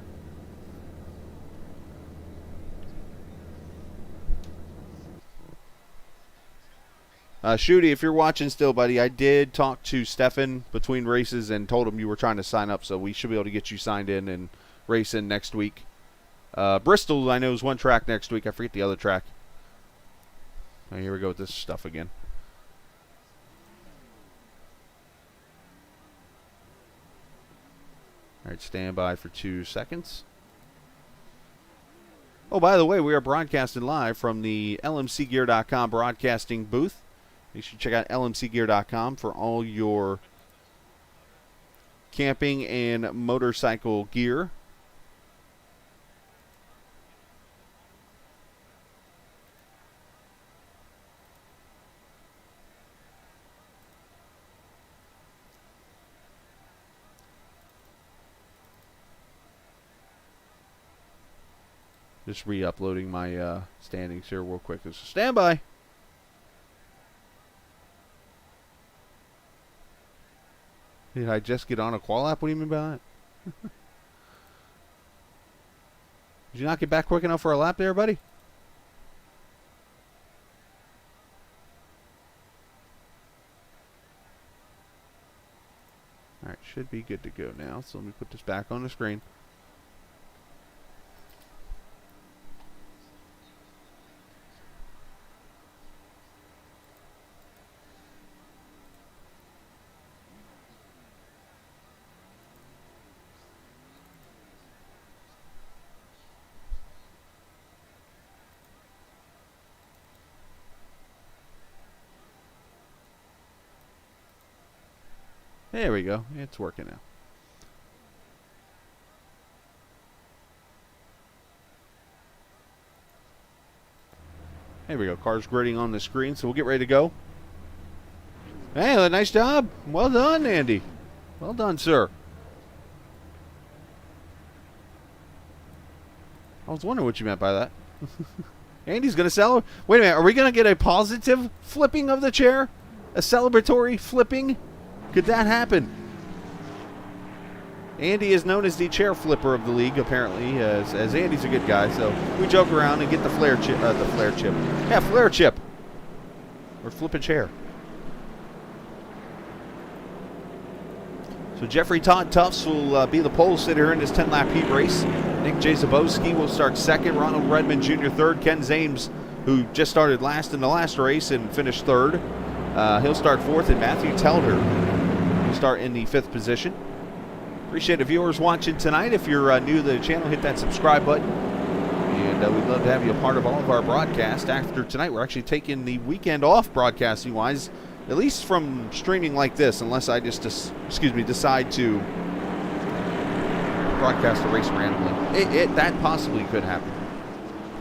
Shooty, if you're watching still, buddy, I did talk to Stefan between races and told him you were trying to sign up, so we should be able to get you signed in and race in next week. Bristol, I know, is one track next week. I forget the other track. Oh, here we go with this stuff again. All right, stand by for 2 seconds. Oh, by the way, we are broadcasting live from the LMCgear.com broadcasting booth. You should check out lmcgear.com for all your camping and motorcycle gear. Just re-uploading my standings here real quick. So stand by. Did I just get on a qual app? What do you mean by that? Did you not get back quick enough for a lap there, buddy? Alright, should be good to go now. So let me put this back on the screen. There we go. It's working now. There we go. Cars gridding on the screen, so we'll get ready to go. Hey, nice job. Well done, Andy. Well done, sir. I was wondering what you meant by that. Andy's going to celebrate. Wait a minute. Are we going to get a positive flipping of the chair? A celebratory flipping? Could that happen? Andy is known as the chair flipper of the league, apparently, as Andy's a good guy. So we joke around and get the flare chip. Yeah, flare chip. Or flip a chair. So Jeffrey Todd Tufts will be the pole sitter in this 10-lap heat race. Nick J. Zabowski will start second. Ronald Redmond Jr. third. Ken Zames, who just started last in the last race and finished third, he'll start fourth. And Matthew Telder will start in the fifth position. Appreciate the viewers watching tonight. If you're new to the channel, hit that subscribe button. And we'd love to have you a part of all of our broadcasts. After tonight, we're actually taking the weekend off broadcasting-wise at least from streaming like this, unless I just, decide to broadcast a race randomly. That possibly could happen.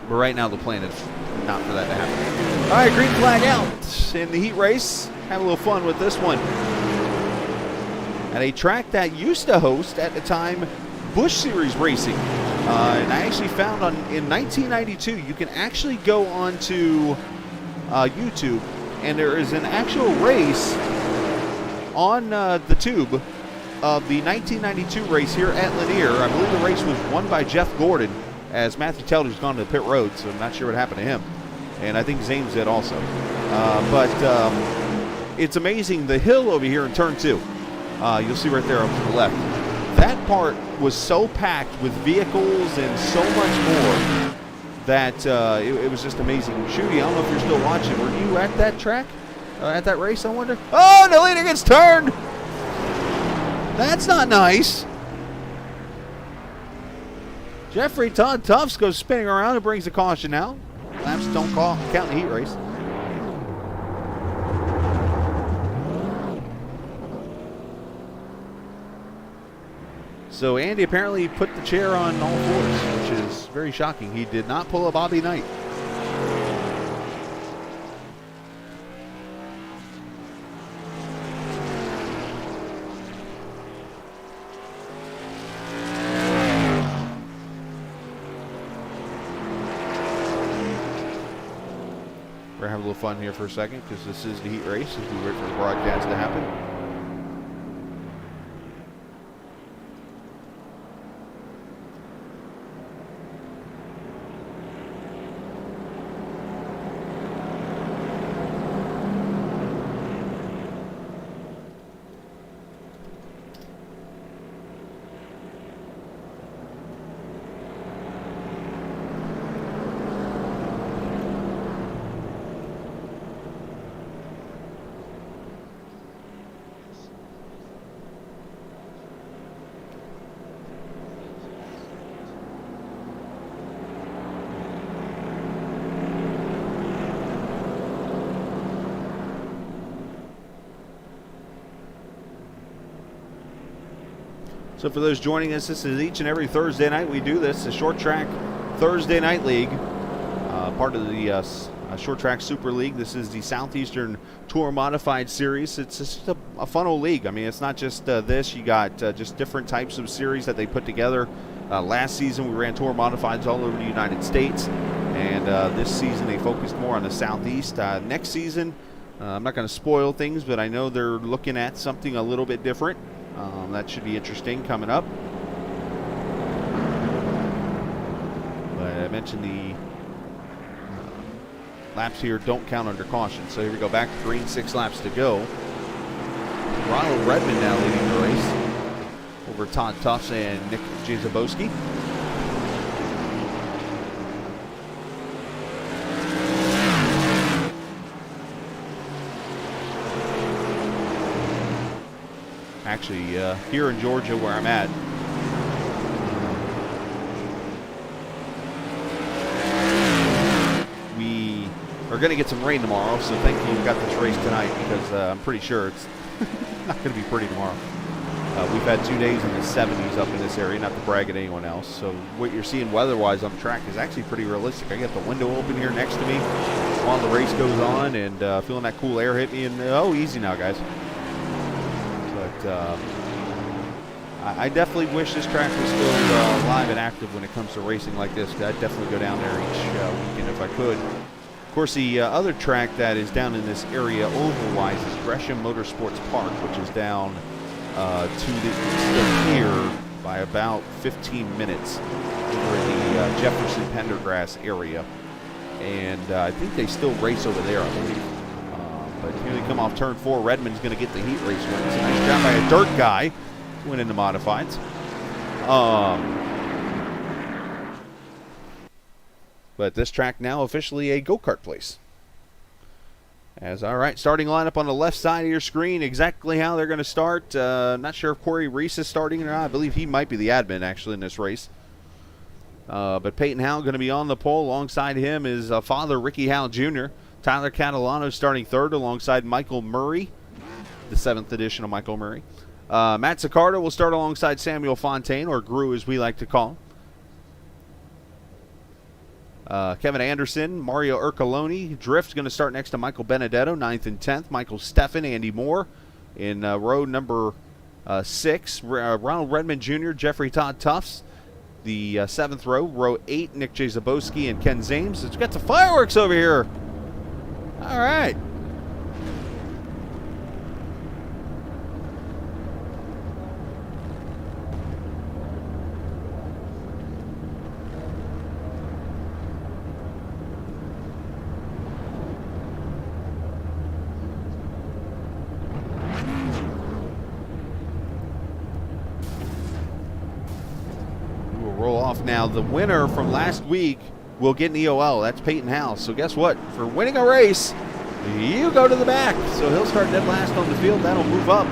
But right now the plan is not for that to happen. All right, green flag out in the heat race. Have a little fun with this one. At a track that used to host, at the time, Busch Series racing. And I actually found in 1992, you can actually go onto YouTube, and there is an actual race on the tube of the 1992 race here at Lanier. I believe the race was won by Jeff Gordon, as Matthew Teller's gone to the pit road, so I'm not sure what happened to him. And I think Zames did also. But it's amazing, the hill over here in turn 2. You'll see right there up to the left. That part was so packed with vehicles and so much more that it was just amazing. Shooty, I don't know if you're still watching. Were you at that track? At that race, I wonder? Oh, the leader gets turned! That's not nice. Jeffrey Todd Tufts goes spinning around and brings the caution out. Laps don't count in the heat race. So Andy apparently put the chair on all fours, which is very shocking. He did not pull a Bobby Knight. We're having a little fun here for a second because this is the heat race as we wait for the broadcast to happen. So for those joining us, this is each and every Thursday night we do this, the Short Track Thursday Night League, part of the Short Track Super League. This is the Southeastern Tour Modified Series. It's just a fun old league. I mean, it's not just this. You got just different types of series that they put together. Last season we ran Tour Modifieds all over the United States, and this season they focused more on the Southeast. Next season, I'm not going to spoil things, but I know they're looking at something a little bit different. That should be interesting coming up. But I mentioned the laps here don't count under caution. So here we go, back to green, 6 laps to go. Ronald Redmond now leading the race over Todd Tufts and Nick Jazabowski. Actually, here in Georgia where I'm at, we are going to get some rain tomorrow, so thankfully we got this race tonight because I'm pretty sure it's not going to be pretty tomorrow. We've had 2 days in the 70s up in this area, not to brag at anyone else, so what you're seeing weather-wise on the track is actually pretty realistic. I got the window open here next to me while the race goes on, and feeling that cool air hit me, and oh, easy now, guys. But I definitely wish this track was still live and active when it comes to racing like this. I'd definitely go down there each weekend if I could. Of course, the other track that is down in this area oval-wise is Gresham Motorsports Park, which is down to the east of here by about 15 minutes over the Jefferson Pendergrass area. And I think they still race over there, I believe. But here they come off turn 4. Redmond's going to get the heat race win. It's a nice job by a dirt guy to win in the modifieds. But this track now officially a go-kart place. All right, starting lineup on the left side of your screen, exactly how they're going to start. Not sure if Corey Reese is starting or not. I believe he might be the admin, actually, in this race. But Peyton Howell going to be on the pole. Alongside him is father Ricky Howell Jr. Tyler Catalano starting third alongside Michael Murray, the 7th edition of Michael Murray. Matt Sicardo will start alongside Samuel Fontaine, or Gru as we like to call him. Kevin Anderson, Mario Ercoloni. Drift's going to start next to Michael Benedetto, 9th and 10th. Michael Steffen, Andy Moore in row number 6. Ronald Redmond Jr., Jeffrey Todd Tufts. The 7th row. Row 8, Nick J. Zabowski and Ken Zames. It's got the fireworks over here. All right. Roll off now. The winner from last week will get an EOL. That's Peyton House. So guess what? For winning a race, you go to the back. So he'll start dead last on the field. That'll move up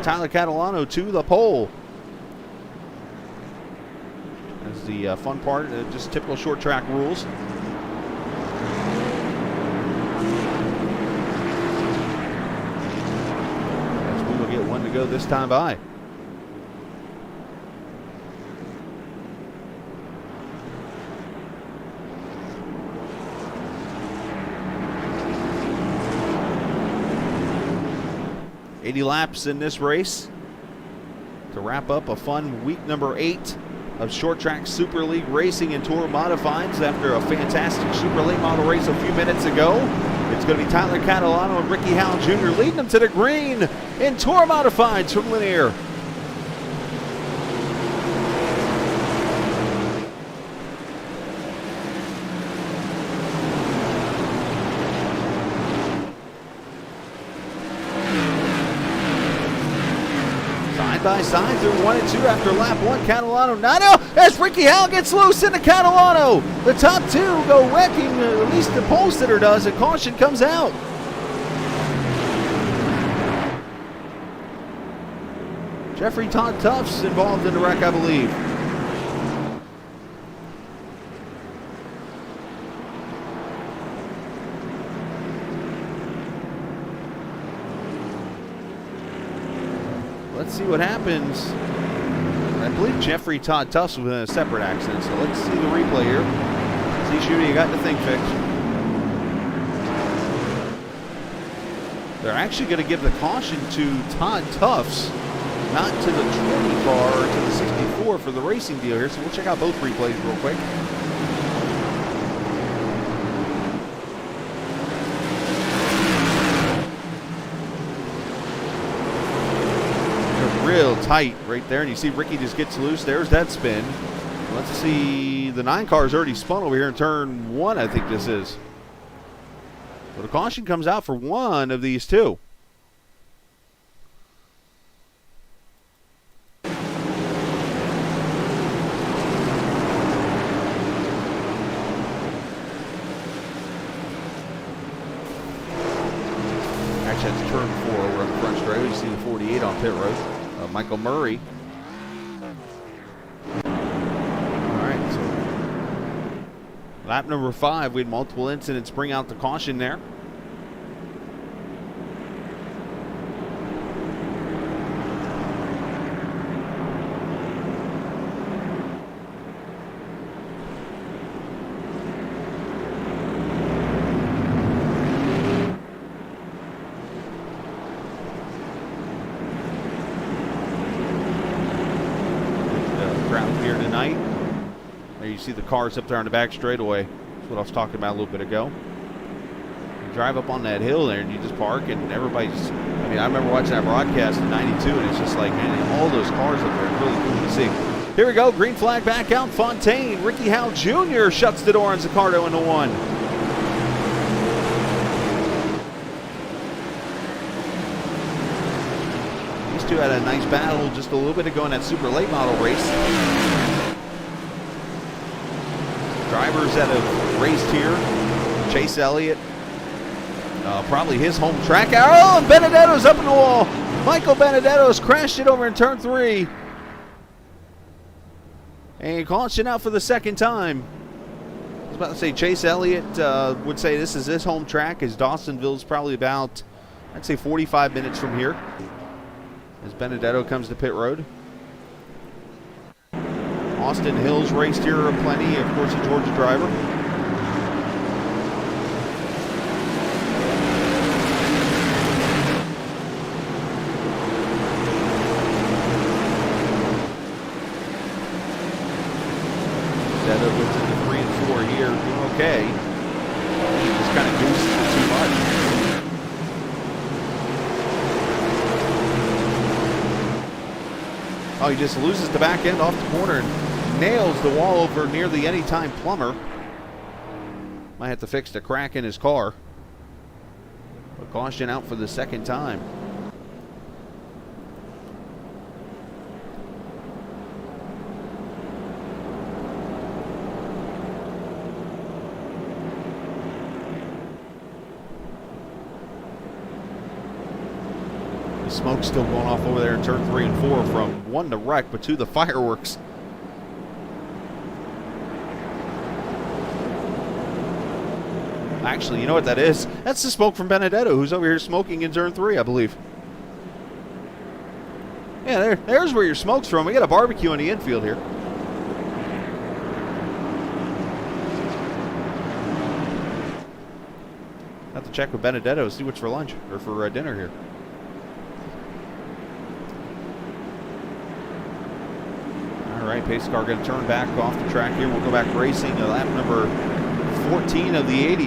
Tyler Catalano to the pole. That's the fun part. Just typical short track rules. As we will get one to go this time by. Laps in this race to wrap up a fun week number 8 of Short Track Super League Racing and Tour Modifieds. After a fantastic Super Late Model race a few minutes ago, it's going to be Tyler Catalano and Ricky Howell Jr. leading them to the green in Tour Modifieds from Lanier. By side through 1 and 2 after lap 1. Catalano now as Ricky Howell gets loose into Catalano. The top 2 go wrecking, at least the pole sitter does, and caution comes out. Jeffrey Todd Tufts involved in the wreck, I believe. Let's see what happens. I believe Jeffrey Todd Tufts was in a separate accident, so let's see the replay here. See, Shooty, you got the thing fixed. They're actually going to give the caution to Todd Tufts, not to the 20 car, to the 64 for the racing deal here. So we'll check out both replays real quick. Real tight right there, and you see Ricky just gets loose. There's that spin. Let's see, the 9 car's already spun over here in turn 1, I think this is. But a caution comes out for one of these two. Actually, that's turn 4 over on the front straight. You see the 48 on pit road. Michael Murray. All right, so lap number 5, we had multiple incidents bring out the caution there. Here tonight. There you see the cars up there on the back straightaway. That's what I was talking about a little bit ago. You drive up on that hill there and you just park and everybody's, I mean, I remember watching that broadcast in '92 and it's just like, man, all those cars up there, it's really cool to see. Here we go, green flag back out, Fontaine. Ricky Howell Jr. shuts the door on Sicardo into 1. These two had a nice battle just a little bit ago in that super late model race. Drivers that have raced here, Chase Elliott, probably his home track. Oh, and Benedetto's up in the wall. Michael Benedetto's crashed it over in turn 3. And caution out for the second time. about to say Chase Elliott would say this is his home track, as Dawsonville's probably about, I'd say 45 minutes from here, as Benedetto comes to pit road. Austin Hill's raced here plenty, of course, a Georgia driver. Benedetto goes into 3 and 4 here, doing okay. He just kind of gooses it too much. Oh, he just loses the back end off the corner and nails the wall over near the Anytime Plumber. Might have to fix the crack in his car. But caution out for the second time. The smoke's still going off over there in turn 3 and 4 from 1 the wreck, but 2 the fireworks. Actually, you know what that is? That's the smoke from Benedetto, who's over here smoking in turn 3, I believe. Yeah, there's where your smoke's from. We got a barbecue in the infield here. Have to check with Benedetto, see what's for lunch or for dinner here. All right, pace car going to turn back off the track here. We'll go back racing. Lap number 14 of the 80.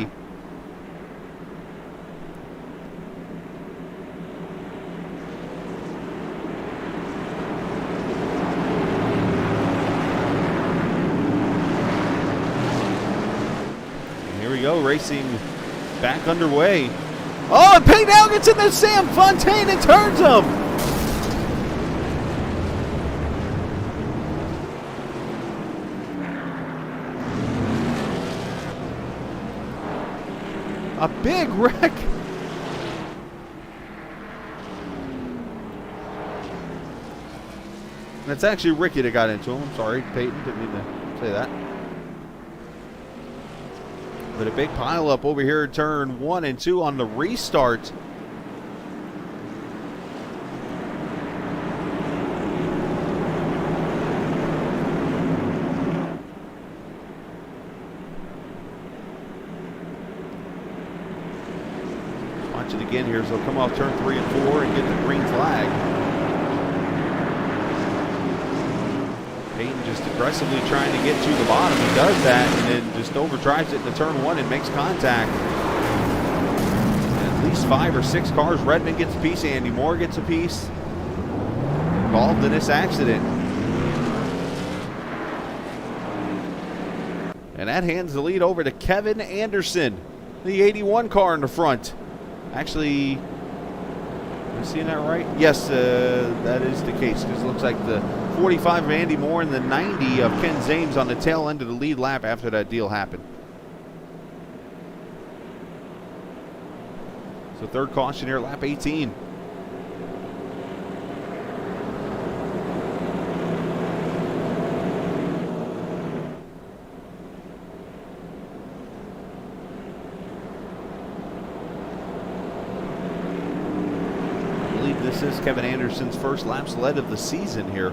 Here we go, racing back underway. Oh, and Payne now gets in there. Sam Fontaine and turns him. A big wreck. And it's actually Ricky that got into him. I'm sorry, Peyton, didn't mean to say that. But a big pile up over here in turn 1 and 2 on the restart. Watch it again here, so they'll come off turn 3 and 4 and get the green flag. Peyton just aggressively trying to get to the bottom. He does that and then just overdrives it into turn 1 and makes contact. At least 5 or 6 cars. Redmond gets a piece. Andy Moore gets a piece. Involved in this accident. And that hands the lead over to Kevin Anderson, the 81 car in the front. Actually, am I seeing that right? Yes, that is the case, because it looks like the 45 of Andy Moore and the 90 of Ken Zames on the tail end of the lead lap after that deal happened. So third caution here, lap 18. I believe this is Kevin Anderson's first laps led of the season here.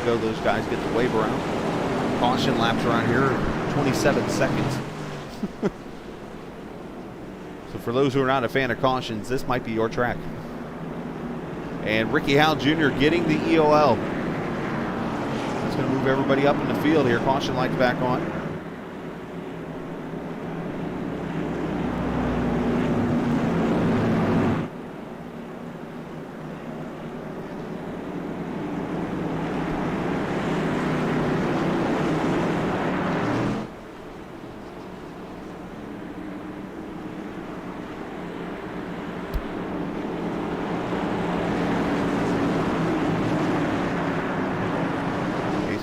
Go, those guys get the wave around. Caution laps around here, 27 seconds. So for those who are not a fan of cautions, this might be your track. And Ricky Howell Jr. getting the EOL. That's going to move everybody up in the field here. Caution lights back on.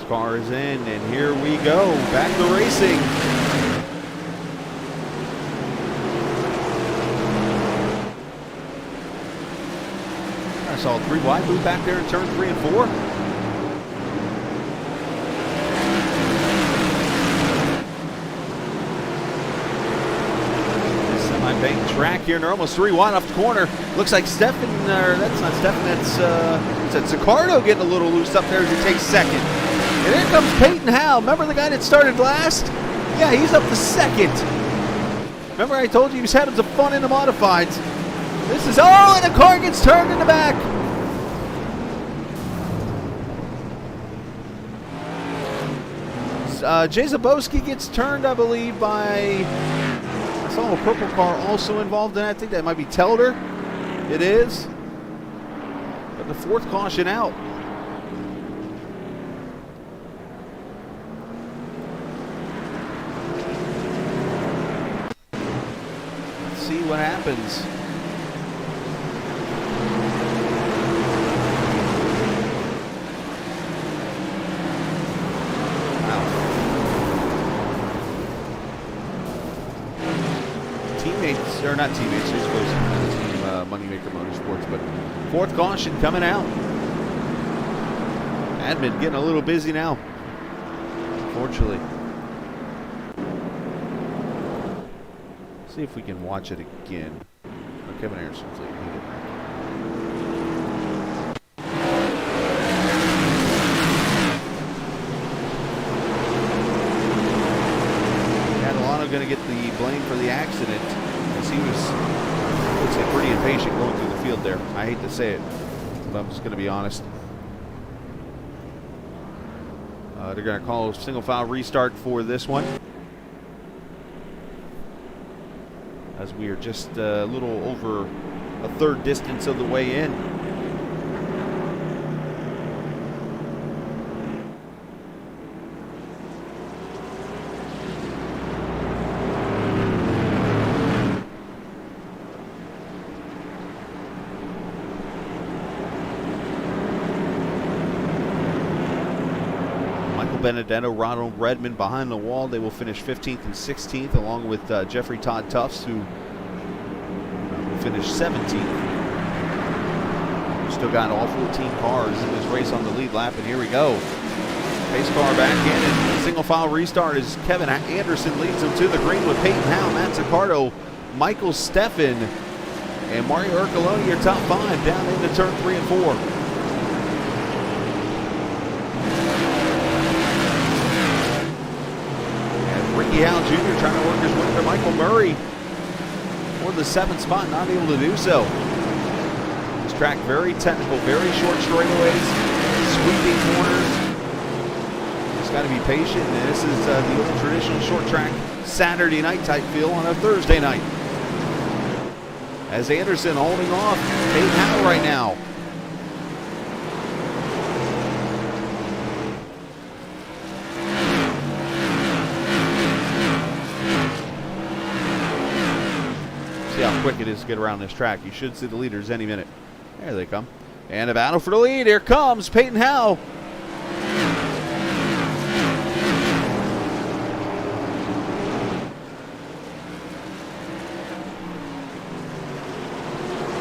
Car is in, and here we go, back to racing. saw 3 wide move back there in turn 3 and 4. Semi-banked track here, and they're almost 3 wide off the corner. Looks like Stefan, or that's not Stefan, that's Zicardo getting a little loose up there as he takes second. And here comes Peyton Howe. Remember the guy that started last? Yeah, he's up to second. Remember I told you he was having some fun in the modifieds. This is, oh, and the car gets turned in the back. Jay Zabowski gets turned, I believe, by, I saw a purple car also involved in that. I think that might be Telder. It is. But the 4th caution out. Let's see what happens. Teammates, or not teammates, you're supposed to be the team Moneymaker Motorsports, but 4th caution coming out. Admin getting a little busy now, unfortunately. See if we can watch it again. Oh, Kevin Anderson's leading. Catalano going to get the blame for the accident, as he was, I would say, pretty impatient going through the field there. I hate to say it, but I'm just going to be honest. They're going to call a single file restart for this one, as we are just a little over a 1/3 distance of the way in. Benedetto, Ronald Redmond behind the wall. They will finish 15th and 16th, along with Jeffrey Todd Tufts, who will finish 17th. We've still got all 14 cars in this race on the lead lap, and here we go. Pace car back in, and single file restart as Kevin Anderson leads them to the green with Peyton Howe, Matt Zicardo, Michael Steffen, and Mario Ercoloni, your top 5 down into turn 3 and 4. Howe Jr. trying to work his way to Michael Murray for the 7th spot, not able to do so. This track very technical, very short straightaways, sweeping corners. Just got to be patient, and this is the old traditional short track Saturday night type feel on a Thursday night. As Anderson holding off Peyton Howe right now. How quick it is to get around this track. You should see the leaders any minute. There they come. And a battle for the lead. Here comes Peyton Howe.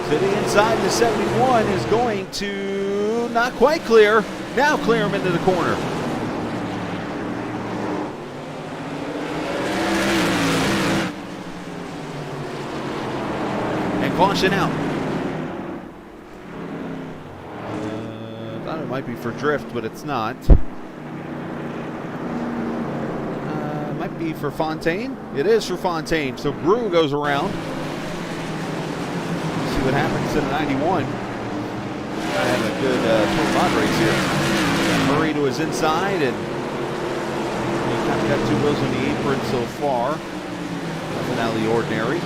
Sitting inside the 71 is going to not quite clear. Now clear him into the corner. Caution out. Thought it might be for drift, but it's not. Might be for Fontaine. It is for Fontaine. So Brew goes around. See what happens to the 91. I have a good turn mod race here. Murray to his inside, and he kind of got 2 wheels on the apron so far. Nothing out of the ordinary.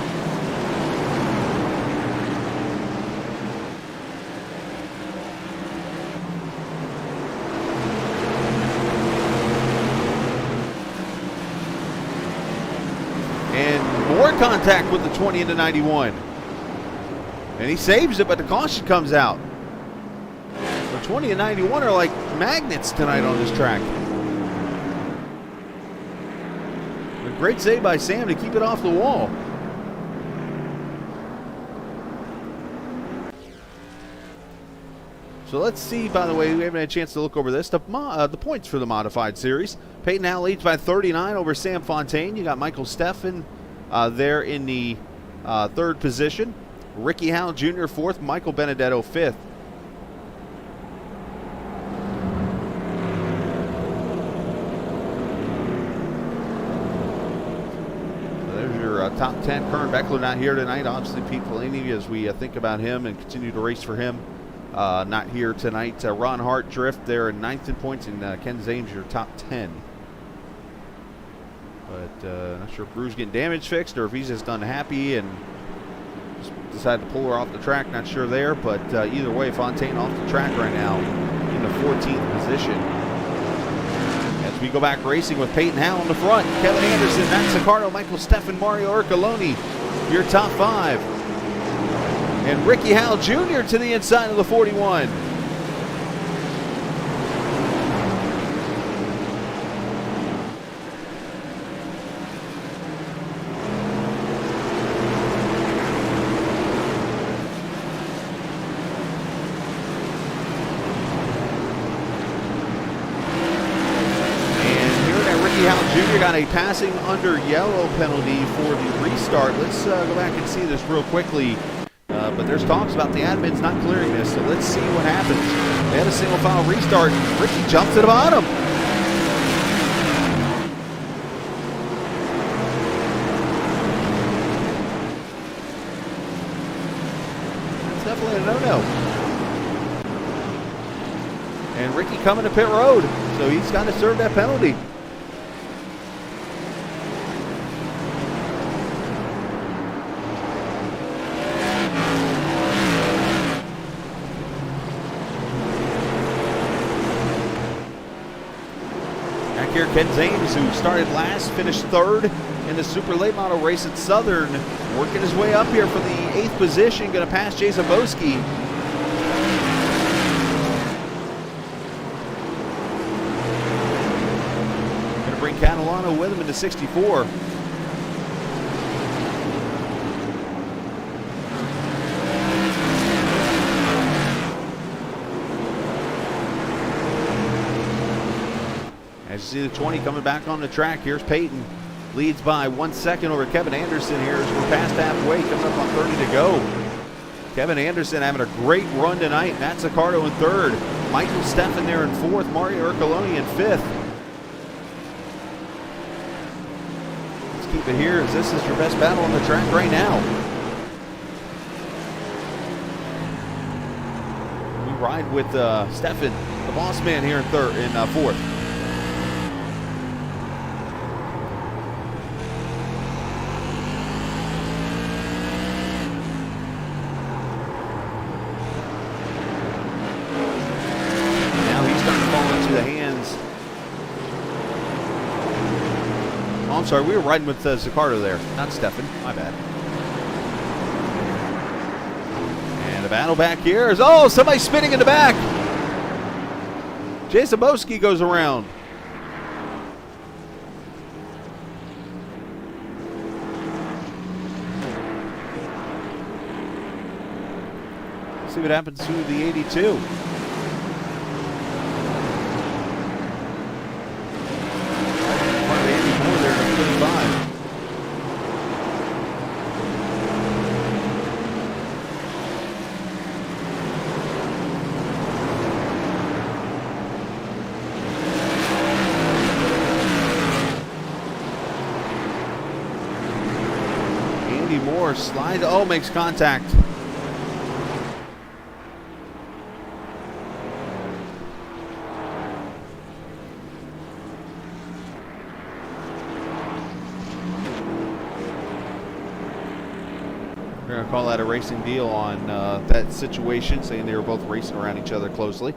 More contact with the 20 and the 91. And he saves it, but the caution comes out. The 20 and 91 are like magnets tonight on this track. A great save by Sam to keep it off the wall. So let's see, by the way, we haven't had a chance to look over this. The points for the modified series. Peyton Howell leads by 39 over Sam Fontaine. You got Michael Steffen there in the third position. Ricky Howell Jr. fourth, Michael Benedetto fifth. So there's your top 10. Kern Beckler not here tonight. Obviously, Pete Pelini, as we think about him and continue to race for him. Not here tonight. Ron Hart Drift there in 9th in points, and Ken Zames your top 10. But not sure if Brew's getting damage fixed or if he's just unhappy and just decided to pull her off the track. Not sure there, but either way, Fontaine off the track right now in the 14th position. As we go back racing with Peyton Howell in the front, Kevin Anderson, Matt Sicardo, Michael Steffen, Mario Ercoloni, your top 5. And Ricky Howell Jr. to the inside of the 41. Jr. got a passing under yellow penalty for the restart. Let's go back and see this real quickly. But there's talks about the admins not clearing this, so let's see what happens. They had a single file restart. Ricky jumps to the bottom. That's definitely a no-no. And Ricky coming to pit road, so he's got to serve that penalty. Here, Ken Zames, who started last, finished third in the super late model race at Southern, working his way up here for the 8th position, going to pass Jason Boski. Going to bring Catalano with him into 64. As you see the 20 coming back on the track, here's Peyton. Leads by 1 second over Kevin Anderson here as we're past halfway, coming up on 30 to go. Kevin Anderson having a great run tonight. Matt Sicardo in third. Michael Steffen there in fourth. Mario Ercoloni in fifth. Let's keep it here as this is your best battle on the track right now. We ride with Steffen, the boss man here in fourth. I'm sorry, we were riding with Sicardo there, not Steffen. My bad. And a battle back here is, oh, somebody's spinning in the back. Jason Boski goes around. Let's see what happens to the 82. Moore slide, oh, makes contact. We're going to call that a racing deal on that situation, saying they were both racing around each other closely.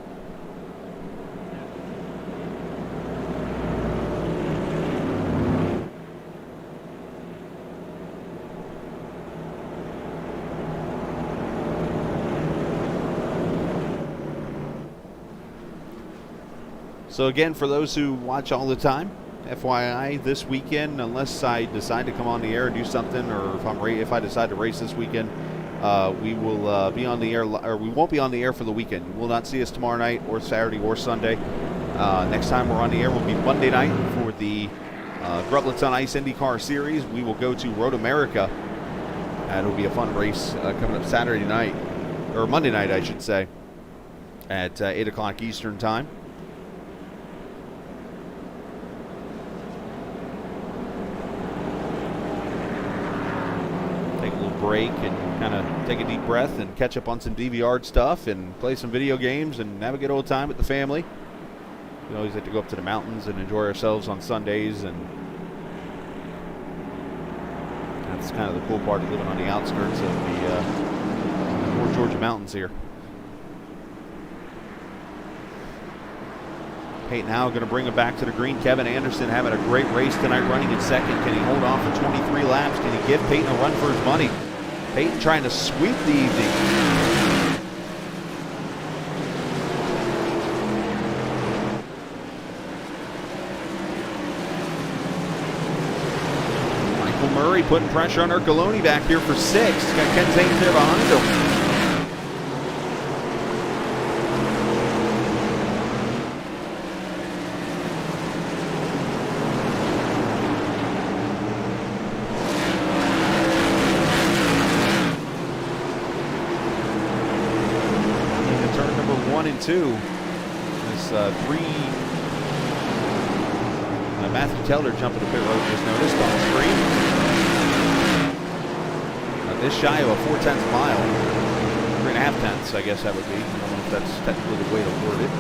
So again, for those who watch all the time, FYI, this weekend, unless I decide to come on the air and do something, or if I decide to race this weekend, we will be on the air, or we won't be on the air for the weekend. You will not see us tomorrow night or Saturday or Sunday. Next time we're on the air will be Monday night for the Grublets on Ice IndyCar Series. We will go to Road America. It'll be a fun race coming up Saturday night, or Monday night, I should say, at 8 o'clock Eastern Time. Take a little break and kind of take a deep breath and catch up on some DVR stuff and play some video games and have a good old time with the family. We always like to go up to the mountains and enjoy ourselves on Sundays, and that's kind of the cool part of living on the outskirts of the North Georgia mountains here. Peyton Howe going to bring him back to the green. Kevin Anderson having a great race tonight, running in second. Can he hold on for 23 laps? Can he give Peyton a run for his money? Peyton trying to sweep the evening. Michael Murray putting pressure on Ercoloni back here for 6. Got Ken Zanes there behind him. Two. This Matthew Teller jumping the pit road just noticed on the screen. This shy of a 4/10 mile. 3.5 tenths, I guess that would be. I don't know if that's technically the way to word it.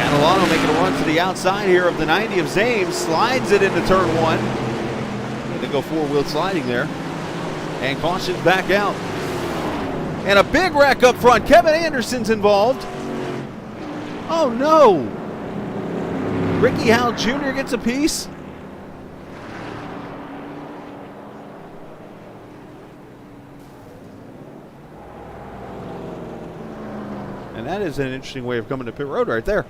Catalano making a run to the outside here of the 90 of Zames. Slides it into turn 1. Need to go four-wheel sliding there. And cautions back out. And a big wreck up front. Kevin Anderson's involved. Oh no. Ricky Howe Jr. gets a piece. And that is an interesting way of coming to pit road right there.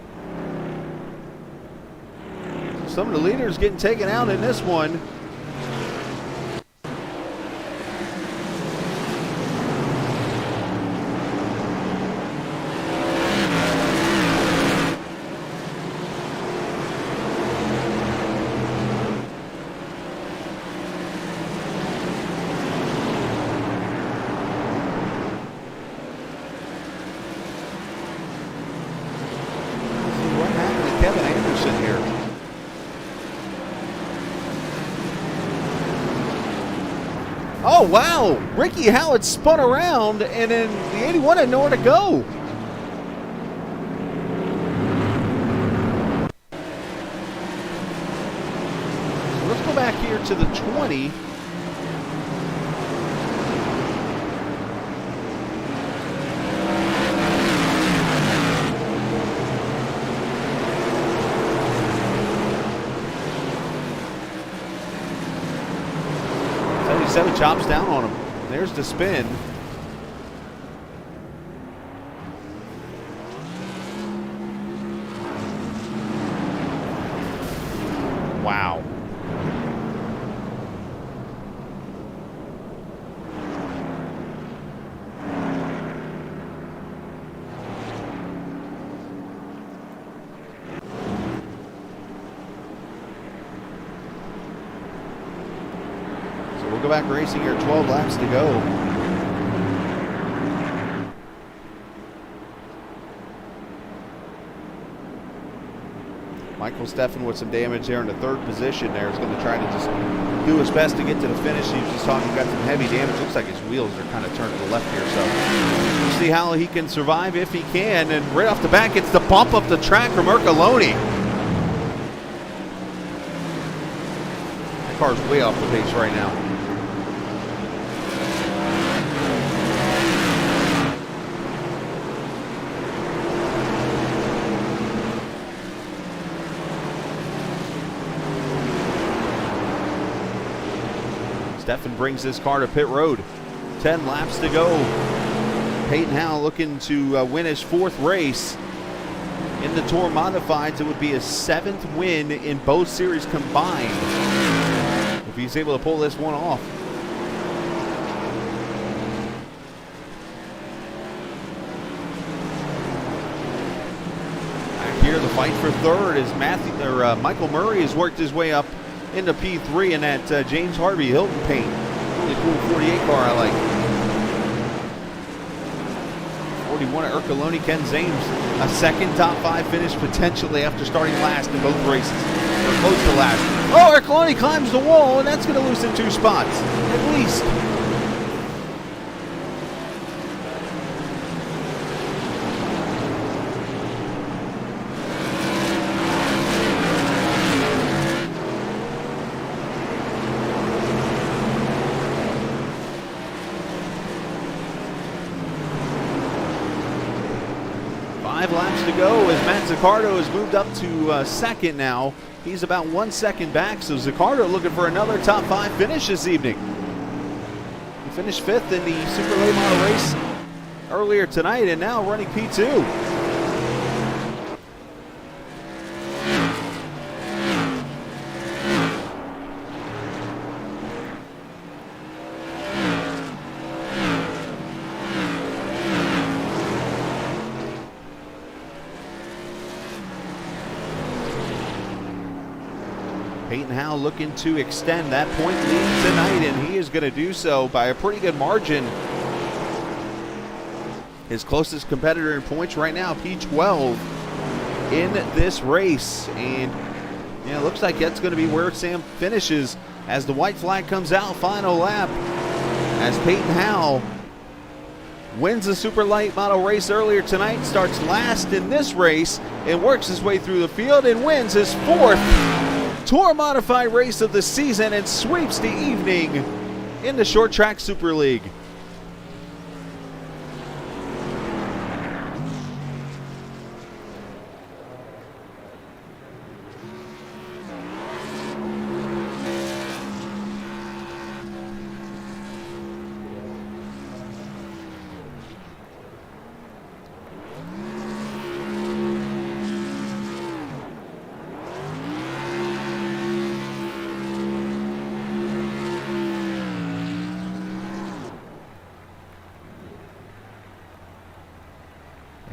Some of the leaders getting taken out in this one. Oh, wow. Ricky Howard spun around, and then the 81 had nowhere to go. So let's go back here to the 20. Seven chops down on him. There's the spin. Wow. Go back racing here, 12 laps to go. Michael Steffen with some damage there in the third position there is going to try to just do his best to get to the finish. He was just talking, got some heavy damage. Looks like his wheels are kind of turned to the left here, so we'll see how he can survive if he can. And right off the bat gets the bump up the track from Ercoloni. That car's way off the pace right now. Steffen brings this car to pit road. 10 laps to go. Peyton Howe looking to win his 4th race in the Tour Modifieds. It would be his 7th win in both series combined. he's able to pull this one off. Back here, the fight for third is Michael Murray has worked his way up into P3 in that James Harvey Hilton paint. Really cool 48 car I like. 41 at Ercoloni, Ken Zames. A second top 5 finish potentially after starting last in both races. Or close to last. Oh, Ercoloni climbs the wall, and that's going to loosen 2 spots, at least. Laps to go as Matt Zaccardo has moved up to second now. He's about 1 second back, so Zaccardo looking for another top 5 finish this evening. He finished 5th in the super late model race earlier tonight and now running P2. Peyton Howell looking to extend that point lead tonight, and he is going to do so by a pretty good margin. His closest competitor in points right now, P12, in this race. And yeah, it looks like that's going to be where Sam finishes as the white flag comes out, final lap, as Peyton Howell wins the super light model race earlier tonight, starts last in this race, and works his way through the field and wins his 4th Tour Modified race of the season and sweeps the evening in the Short Track Super League.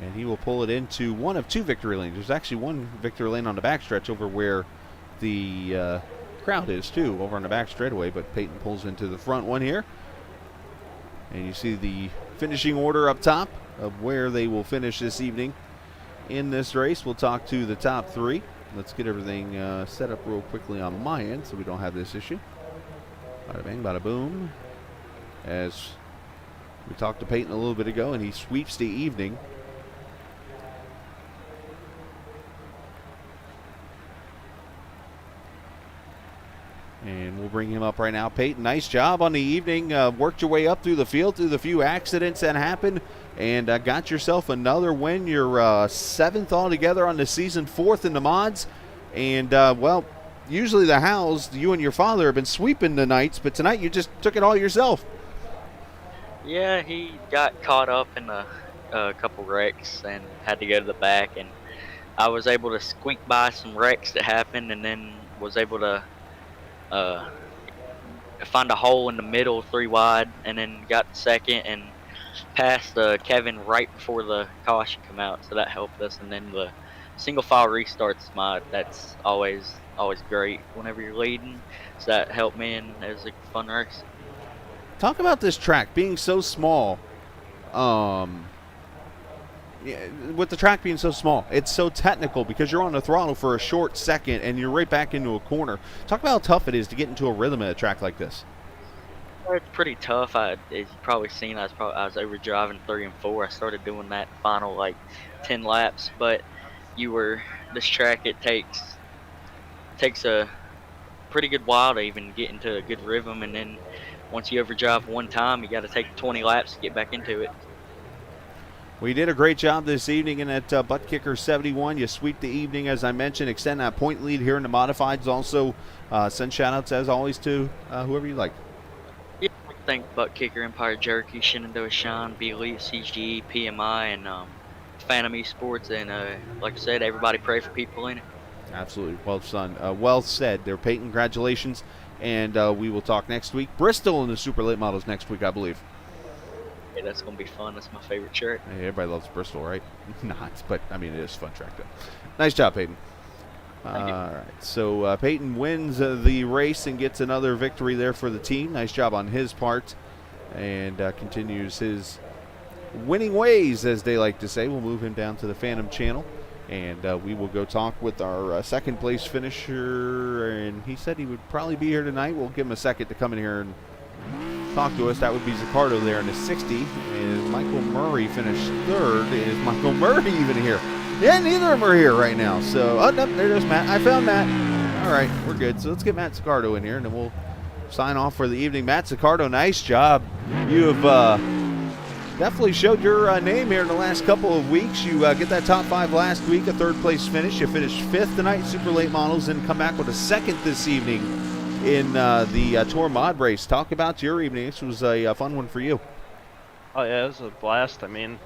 And he will pull it into one of 2 victory lanes. There's actually one victory lane on the backstretch over where the crowd is too, over on the back straightaway, but Peyton pulls into the front one here. And you see the finishing order up top of where they will finish this evening in this race. We'll talk to the top 3. Let's get everything set up real quickly on my end so we don't have this issue. Bada bang, bada boom. As we talked to Peyton a little bit ago, and he sweeps the evening. And we'll bring him up right now. Peyton, nice job on the evening. Worked your way up through the field through the few accidents that happened, and got yourself another win. You're 7th altogether on the season, 4th in the mods. And, well, usually the Howells, you and your father have been sweeping the nights, but tonight you just took it all yourself. Yeah, he got caught up in a couple wrecks and had to go to the back. And I was able to squeak by some wrecks that happened, and then was able to find a hole in the middle 3 wide, and then got second and passed Kevin right before the caution come out, so that helped us. And then the single file restarts that's always great whenever you're leading, so that helped me, and it was a fun race. Talk about this track being so small. With the track being so small, it's so technical because you're on the throttle for a short second and you're right back into a corner. Talk about how tough it is to get into a rhythm at a track like this. It's pretty tough. As you've probably seen, I was over driving 3 and 4. I started doing that final like 10 laps, but this track, it takes a pretty good while to even get into a good rhythm, and then once you overdrive one time, you got to take 20 laps to get back into it. We did a great job this evening in that butt kicker 71. You sweep the evening, as I mentioned, extend that point lead here in the modifieds. Also, send shout-outs, as always, to whoever you like. Yeah, I thank Butt Kicker, Empire Jerky, Shenandoah Shine, Be Elite, CGE, PMI, and Phantom Esports. And like I said, everybody pray for people in it. Absolutely. Well said there, Peyton. Congratulations. and we will talk next week. Bristol in the super late models next week, I believe. Hey, that's gonna be fun. That's my favorite track. Hey, everybody loves Bristol, right? Not, but I mean, it is a fun track, though. Nice job, Peyton. All right, so Peyton wins the race and gets another victory there for the team. Nice job on his part, and continues his winning ways, as they like to say. We'll move him down to the Phantom channel, and we will go talk with our second place finisher, and he said he would probably be here tonight. We'll give him a second to come in here and talk to us. That would be Zaccardo there in the 60, and Michael Murray finished third. Is Michael Murray even here? Yeah, neither of them are here right now. So, oh, no, there's Matt. I found Matt. All right, we're good. So let's get Matt Zaccardo in here, and then we'll sign off for the evening. Matt Zaccardo, nice job. You have definitely showed your name here in the last couple of weeks. You get that top 5 last week, a third place finish. You finished 5th tonight, super late models, and come back with a 2nd this evening in the Tour Mod race. Talk about your evening. This was a fun one for you. Oh yeah, it was a blast. I mean,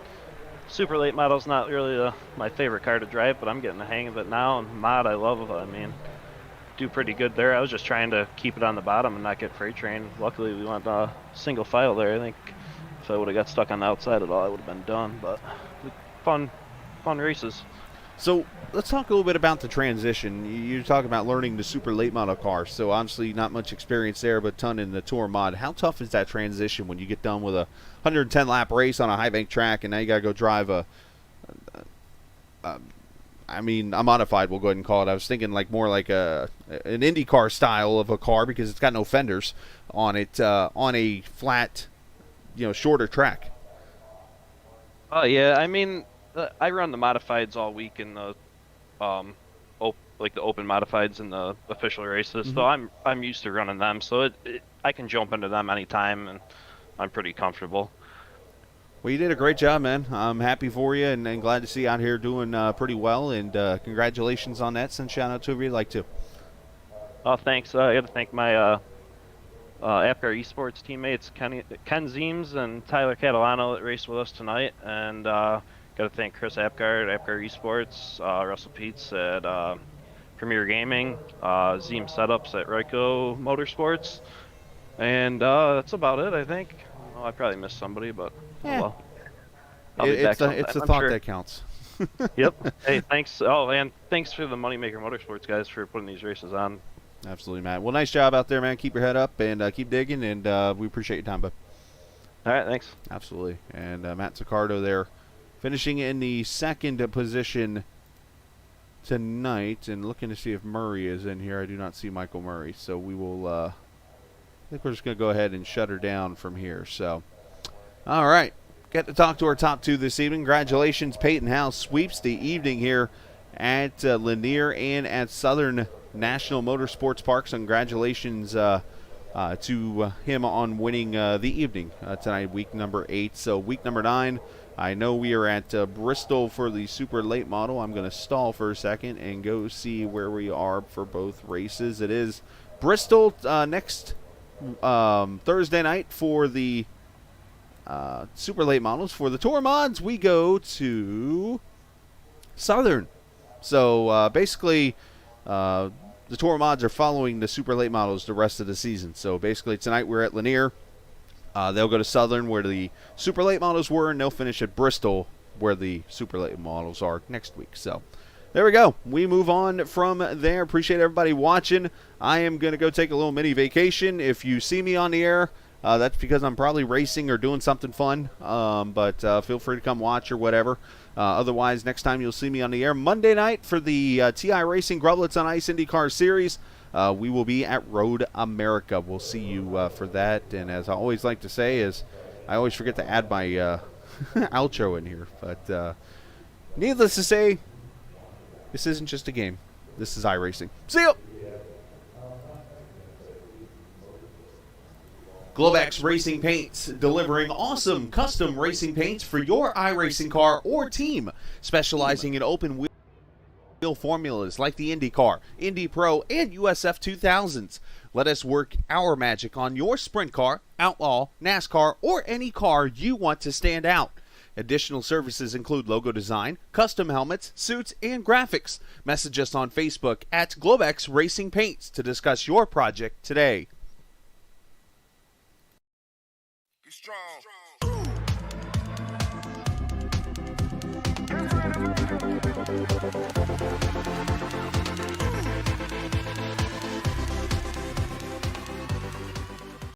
super late model's not really my favorite car to drive, but I'm getting the hang of it now. And mod, I love. I mean, do pretty good there. I was just trying to keep it on the bottom and not get freight train. Luckily, we went single file there. I think if I would have got stuck on the outside at all, I would have been done. But fun races. So let's talk a little bit about the transition. You're talking about learning the super late model car, so obviously not much experience there, but a ton in the Tour Mod. How tough is that transition when you get done with a 110 lap race on a high bank track, and now you got to go drive a modified, we'll go ahead and call it. I was thinking like more like an IndyCar style of a car, because it's got no fenders on it, on a flat, shorter track. Oh yeah, I mean, I run the modifieds all week in the the open modifieds in the official races, so I'm used to running them. So I can jump into them anytime, and I'm pretty comfortable. Well, you did a great job, man. I'm happy for you, and glad to see you out here doing pretty well. And congratulations on that. Send shout out to whoever you'd like to. Oh, thanks. I got to thank my APCAR Esports teammates, Ken Zeems and Tyler Catalano, that raced with us tonight, and got to thank Chris Apgar at APCAR Esports, Russell Peets at Premier Gaming, Zeem Setups at Ryko Motorsports, and that's about it, I think. Oh, I probably missed somebody, but yeah. Oh well. I'll be back It's the thought that counts. Yep. Hey, thanks. Oh, and thanks for the Moneymaker Motorsports guys for putting these races on. Absolutely, Matt. Well, nice job out there, man. Keep your head up and keep digging, and we appreciate your time, bud. All right, thanks. Absolutely. And Matt Zaccardo there, finishing in the 2nd position tonight, and looking to see if Murray is in here. I do not see Michael Murray, so we will, I think we're just going to go ahead and shut her down from here. So, all right. Get to talk to our top 2 this evening. Congratulations, Peyton House sweeps the evening here at Lanier and at Southern National Motorsports Park. So congratulations to him on winning the evening tonight, week number 8. So week number 9, I know we are at Bristol for the super late model. I'm going to stall for a second and go see where we are for both races. It is Bristol next Thursday night for the super late models. For the Tour Mods, we go to Southern. So basically, the Tour Mods are following the super late models the rest of the season. So basically, tonight we're at Lanier. They'll go to Southern, where the super late models were, and they'll finish at Bristol, where the super late models are next week. So there we go. We move on from there. Appreciate everybody watching. I am going to go take a little mini vacation. If you see me on the air, that's because I'm probably racing or doing something fun, but feel free to come watch or whatever. Otherwise, next time you'll see me on the air Monday night for the TI Racing Grublets on Ice IndyCar Series. We will be at Road America. We'll see you for that. And as I always like to say, is I always forget to add my outro in here. But needless to say, this isn't just a game. This is iRacing. See you! Globex Racing Paints, delivering awesome custom racing paints for your iRacing car or team, specializing in open wheel formulas like the IndyCar, Indy Pro, and USF 2000s. Let us work our magic on your sprint car, outlaw, NASCAR, or any car you want to stand out. Additional services include logo design, custom helmets, suits, and graphics. Message us on Facebook at Globex Racing Paints to discuss your project today. Be strong.